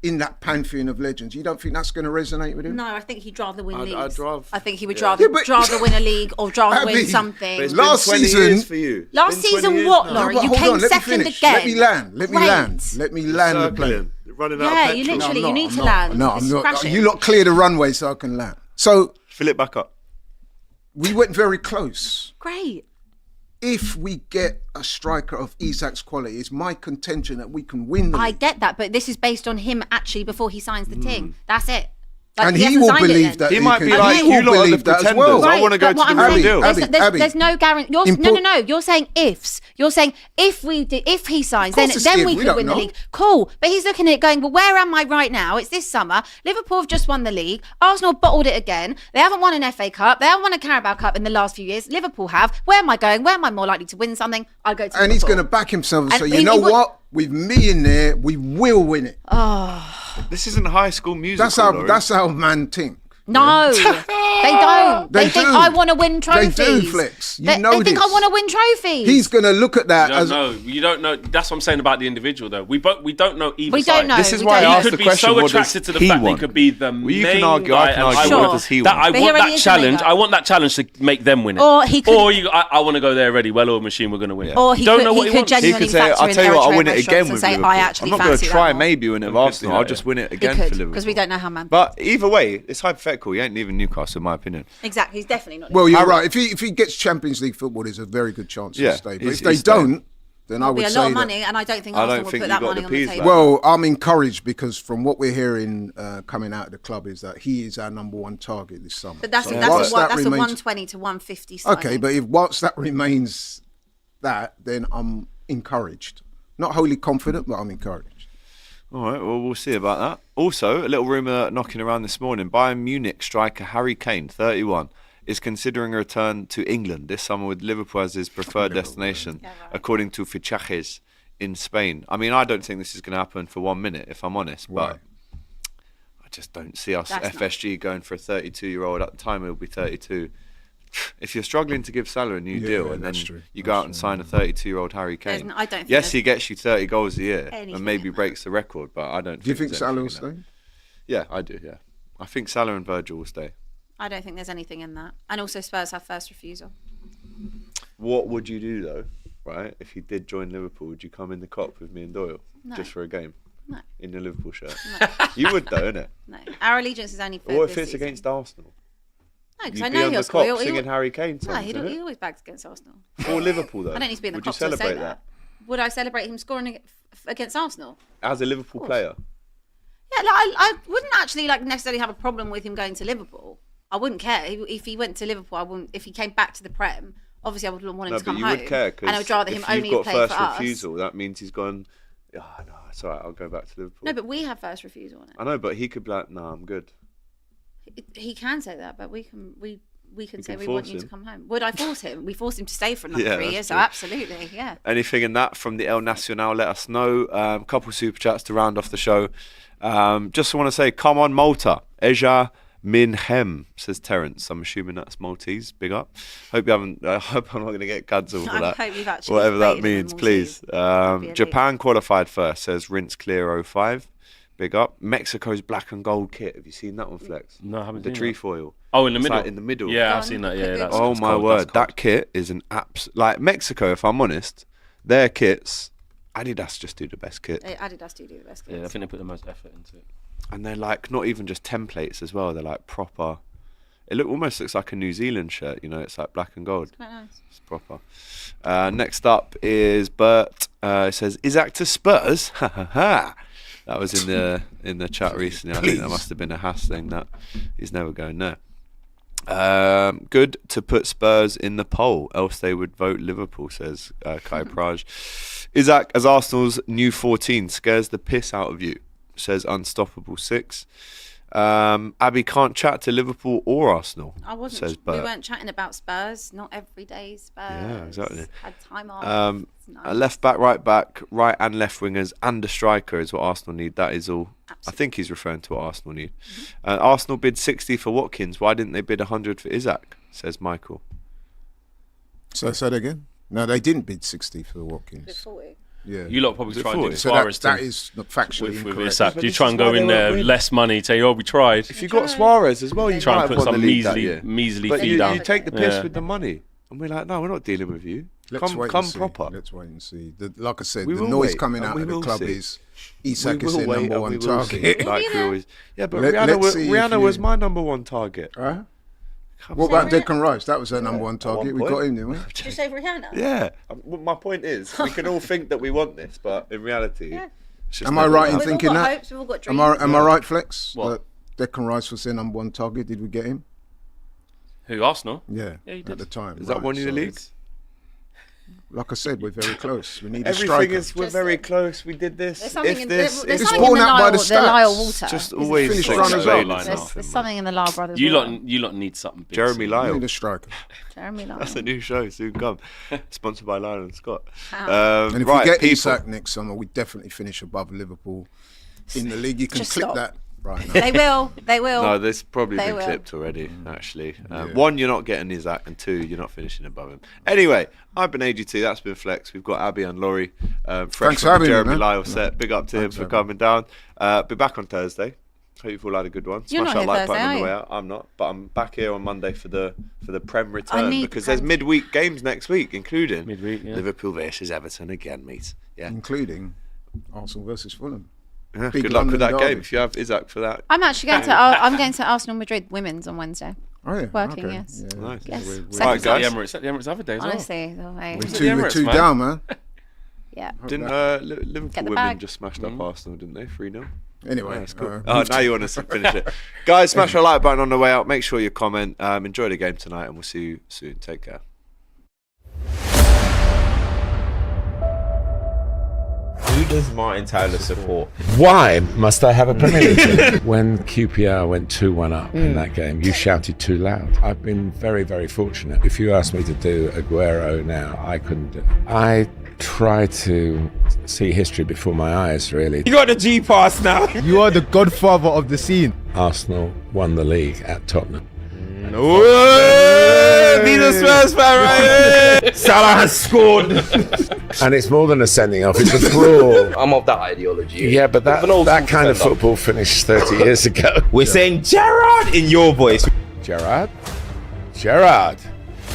in that pantheon of legends, you don't think that's going to resonate with him? No, I think he'd rather win leagues. I'd rather- I think he would yeah. rather Yeah, but- rather win a league or rather Abby, win something. But it's Last been 20 season- years for you. It's Last been 20 season, years what, now. Laurie? But You hold came on, let me second finish. again. Let me land. Let me Great. land. Let me land the plane. Circling, running out Yeah, of you petrol. literally, No, you I'm need to not. land. No, This I'm is not. crashing. You lot clear the runway so I can land. So Fill it back up. we went very close. Great. If we get a striker of Isak's quality, it's my contention that we can win the I league. get that, but this is based on him actually before he signs the team. That's it. Like, And he he hasn't will signed it believe then. that He might can, be like, he you will lot are the believe that as pretenders. well. I wanna go but to what the I'm real saying, deal. there's no guarantee. No. You're saying ifs. You're saying if he signs, then course it's then if. we We could don't win the know. league. Cool. But he's looking at it going, well, where am I right now? It's this summer. Liverpool have just won the league. Arsenal bottled it again. They haven't won an FA Cup. They haven't won a Carabao Cup in the last few years. Liverpool have. Where am I going? Where am I more likely to win something? I'll go to And he's Liverpool. going to back himself and And say, he- you know he would- what? With me in there, we will win it. This isn't High School Musical. Laurie. That's how man think. No, they don't. They think do. I want to win They trophies. do, Flex. You They know think I this. want to win trophies. He's going to look at that You as don't know. That's what I'm saying about the individual, though. We don't know either We side. don't know. This is We why don't I know. asked He the could be question, so what does attracted to the he fact that he want? could be the Well, you main can argue, guy. I can and argue, what want does he that. want? I But want here he that is, the challenge. main guy. I want that challenge to make them win it. Or he could- I want to go there already. Well-oiled machine. We're going to win it. Or he don't could, know what he he could wants. He genuinely could say, factor I'll in tell you what, I'll Eritrean win it restaurants again and with say, Liverpool. I actually I'm not fancy going to try that more. maybe win it with We could Arsenal. do I'll that, just yeah. win it He again could, for because Liverpool. we don't know how man. But either way, it's hypothetical. He ain't leaving Newcastle, in my opinion. Exactly, he's definitely not. well, you're right. If he gets Champions League football, there's a very good chance Yeah, he'll stay. But he's- if they he's staying. don't, then I It'll would be a say lot of that. money, and I don't think I Arsenal don't will think put you that got money the on the peas table. back. Well, I'm encouraged because from what we're hearing coming out of the club is that he is our number one target this summer. But that's So that's whilst a that 120 to 150 signing. Okay, but if whilst that remains that, then I'm encouraged. Not wholly confident, but I'm encouraged. All right, well, we'll see about that. Also, a little rumour knocking around this morning. Bayern Munich striker Harry Kane, 31, is considering a return to England this summer with Liverpool as his preferred destination, according to Fichajes in Spain. I mean, I don't think this is going to happen for 1 minute, if I'm honest, but I just don't see us That's FSG going for a 32-year-old. At the time, he'll be 32. If you're struggling to give Salah a new deal and then that's true. you go out and sign a 32-year-old Harry Kane, I don't think yes, there's he gets you 30 goals a year anything and maybe in that. breaks the record, but I don't. Do you think there's Salah will anything in stay? that. Yeah, I do. Yeah, I think Salah and Virgil will stay. I don't think there's anything in that. And also Spurs have first refusal. What would you do though, right? If you did join Liverpool, would you come in the cop with me and Doyle just for a game? No. In your Liverpool shirt? No. You would though, innit? No. Our allegiance is only for Or if this it's season. against Arsenal? No, because You'd I be know on he'll the score. cop singing Harry Kane songs, No, he innit? always bags against Arsenal. For Liverpool though? I don't need to be in the Would you cop to say celebrate that. Would I celebrate him scoring against Arsenal? As a Liverpool player? Yeah, like, I wouldn't actually like necessarily have a problem with him going to Liverpool. I wouldn't care if he went to Liverpool. I wouldn't. If he came back to the Prem, obviously I would want him No, to but come you home. would care And I would rather him if only you've got play first for us. refusal, that means he's gone, no, it's all right, I'll go back to Liverpool. No, but we have first refusal on it. I know, but he could be like, no, I'm good. He can say that, but we can say can we want force you to him. come home. Would I force him? We forced him to stay for another Yeah, 3 that's years, so true. absolutely, yeah. Anything in that from the El Nacional, let us know. Couple super chats to round off the show. Just want to say, come on Malta. Eja Minhem, says Terence. I'm assuming that's Maltese. Big up. Hope you haven't. I hope I'm not going to get cancelled for I that. hope you've actually Whatever that rated them means, Maltese. please. That'd be elite. Japan qualified first, says Rinse Clear 05. Big up. Mexico's black and gold kit. Have you seen that one, Flex? No, I haven't The seen trefoil. Oh, in the It's middle. like in the middle. Yeah, Go I've on, seen that. quick Yeah, Google. that's. Oh that's my cold, word, that's cold. that kit is an like Mexico. If I'm honest, their kits, Adidas just do the best kit, Adidas do the best. Yeah, I Kits. think they put the most effort into it. and they're like not even just templates as well. They're like proper. It almost looks like a New Zealand shirt. You know, it's like black and gold. Quite nice. It's proper. Next up is Bert. It says Isak to Spurs. Ha ha ha. That was in the chat recently. I think that must have been a Haas thing. That he's never going there. Good to put Spurs in the poll, else they would vote Liverpool, says Kai Praj. Isak as Arsenal's new 14 scares the piss out of you, says Unstoppable 6. Abby can't chat to Liverpool or Arsenal, I wasn't. says We Bert. weren't chatting about Spurs. Not every day Spurs. Yeah, exactly. Had time off. It's nice. A left back, right and left wingers and a striker is what Arsenal need. That is all. I think he's referring to what Arsenal need. Arsenal bid 60 for Watkins. Why didn't they bid 100 for Isak? Says Michael. So say that again. No, they didn't bid 60 for Watkins. Before. Yeah. You lot probably tried to do so Suarez that thing is not factually with incorrect. Isak. But You this try is and why go they in won't there, win. less money, say, oh, we tried. If you got Suarez as well, you Try might and have put won some the league that year. measly But fee you down. take the piss Yeah. with the money, and we're like, no, we're not dealing with you. Let's wait Come and see. proper. Let's wait and see. Like I said, We the will noise wait, coming and out we of the will club see. is Isak We is will their wait number and one we will see. target. Like we always. Yeah, but Let's see if Rihanna was you- my number one target. Huh? Come What on. about Declan Rice? That was her number one at target. one We got point. him, didn't we? Did you say Rihanna? Yeah. My point is, we can all think that we want this, but in reality, Yeah. it's just Am I never right in gonna We've all thinking got that? hopes. We've all got dreams. Am I right, Flex? What? That Declan Rice was their number one target. Did we get him? Who, Arsenal? Yeah, Yeah, he at did. the time. Is that Right, one in the so league? it's- Like I said, we're very close. We need a Everything striker. is, we're Just- very close. We did this. There's something If in, this, there's if something in borne the out by Lyle, the the Lyle stats. Walter. just Isn't always it? Finished like run as well. Line There's, off. there's something in the Lyle brothers. You water. lot need something big. Jeremy We Lyle. need a striker. Jeremy Lyle. That's a new show soon come. Sponsored by Lyle and Scott. And if Right, we get people. Isak next summer, we definitely finish above Liverpool in the league. You can Just clip stop. that right now. They will. They will. No, this probably They been will. clipped already, actually. One, you're not getting Isak, and two, you're not finishing above him. Anyway, I've been AGT, that's been Flex. We've got Abby and Laurie. Fresh Thanks from for the having me, Jeremy man. Lyle set. Big up to him for coming down. Be back on Thursday. Hope you've all had a good one. You're Smash not that here like Thursday, button on are the way you? out. I'm not, but I'm back here on Monday for the Prem return need because Prem. there's midweek games next week, including Midweek, yeah. Liverpool versus Everton again, mate. Yeah. Including Arsenal versus Fulham. Yeah, Big good luck with London that game derby. if you have Isak for that. I'm actually going to. I'm going to Arsenal Madrid women's on Wednesday. Oh yeah, Working, okay. yes. Yeah. Nice. Yes. Right, Second Is guys. that the Emirates other day as well? Honestly, the way. We're two man. down, man. Yeah. Didn't Liverpool Get the women bag. just smashed up Arsenal, didn't they? 3-0. Anyway, That's cool. Now you want to finish it. Guys, smash the like button on the way out. Make sure you comment. Enjoy the game tonight, and we'll see you soon. Take care. Who does Martin Tyler support? Why must I have a Premier League? When QPR went 2-1 up in that game, you shouted too loud. I've been very, very fortunate. If you asked me to do Aguero now, I couldn't do it. I try to see history before my eyes, really. You got the G pass now. You are the godfather of the scene. Arsenal won the league at Tottenham. Whoa, he's a Spurs fan, right? Salah has scored. And it's more than a sending off, it's a brawl. I'm of that ideology. Yeah, but that kind of send-off. football finished 30 years ago. We're saying Gerrard in your voice. Gerrard? Gerrard!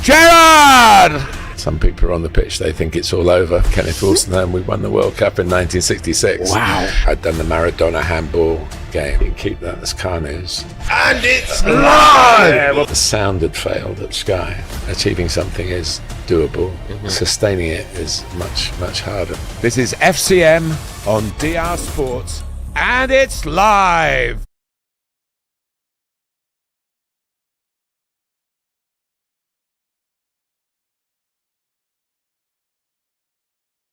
Gerrard! Some people are on the pitch, they think it's all over. Kenneth Wolstenholme, we won the World Cup in 1966. Wow. I'd done the Maradona handball game. You can keep that as car news. And it's live! Yeah, well, the sound had failed at Sky. Achieving something is doable. Sustaining it is much, much harder. This is FCM on DR Sports, and it's live!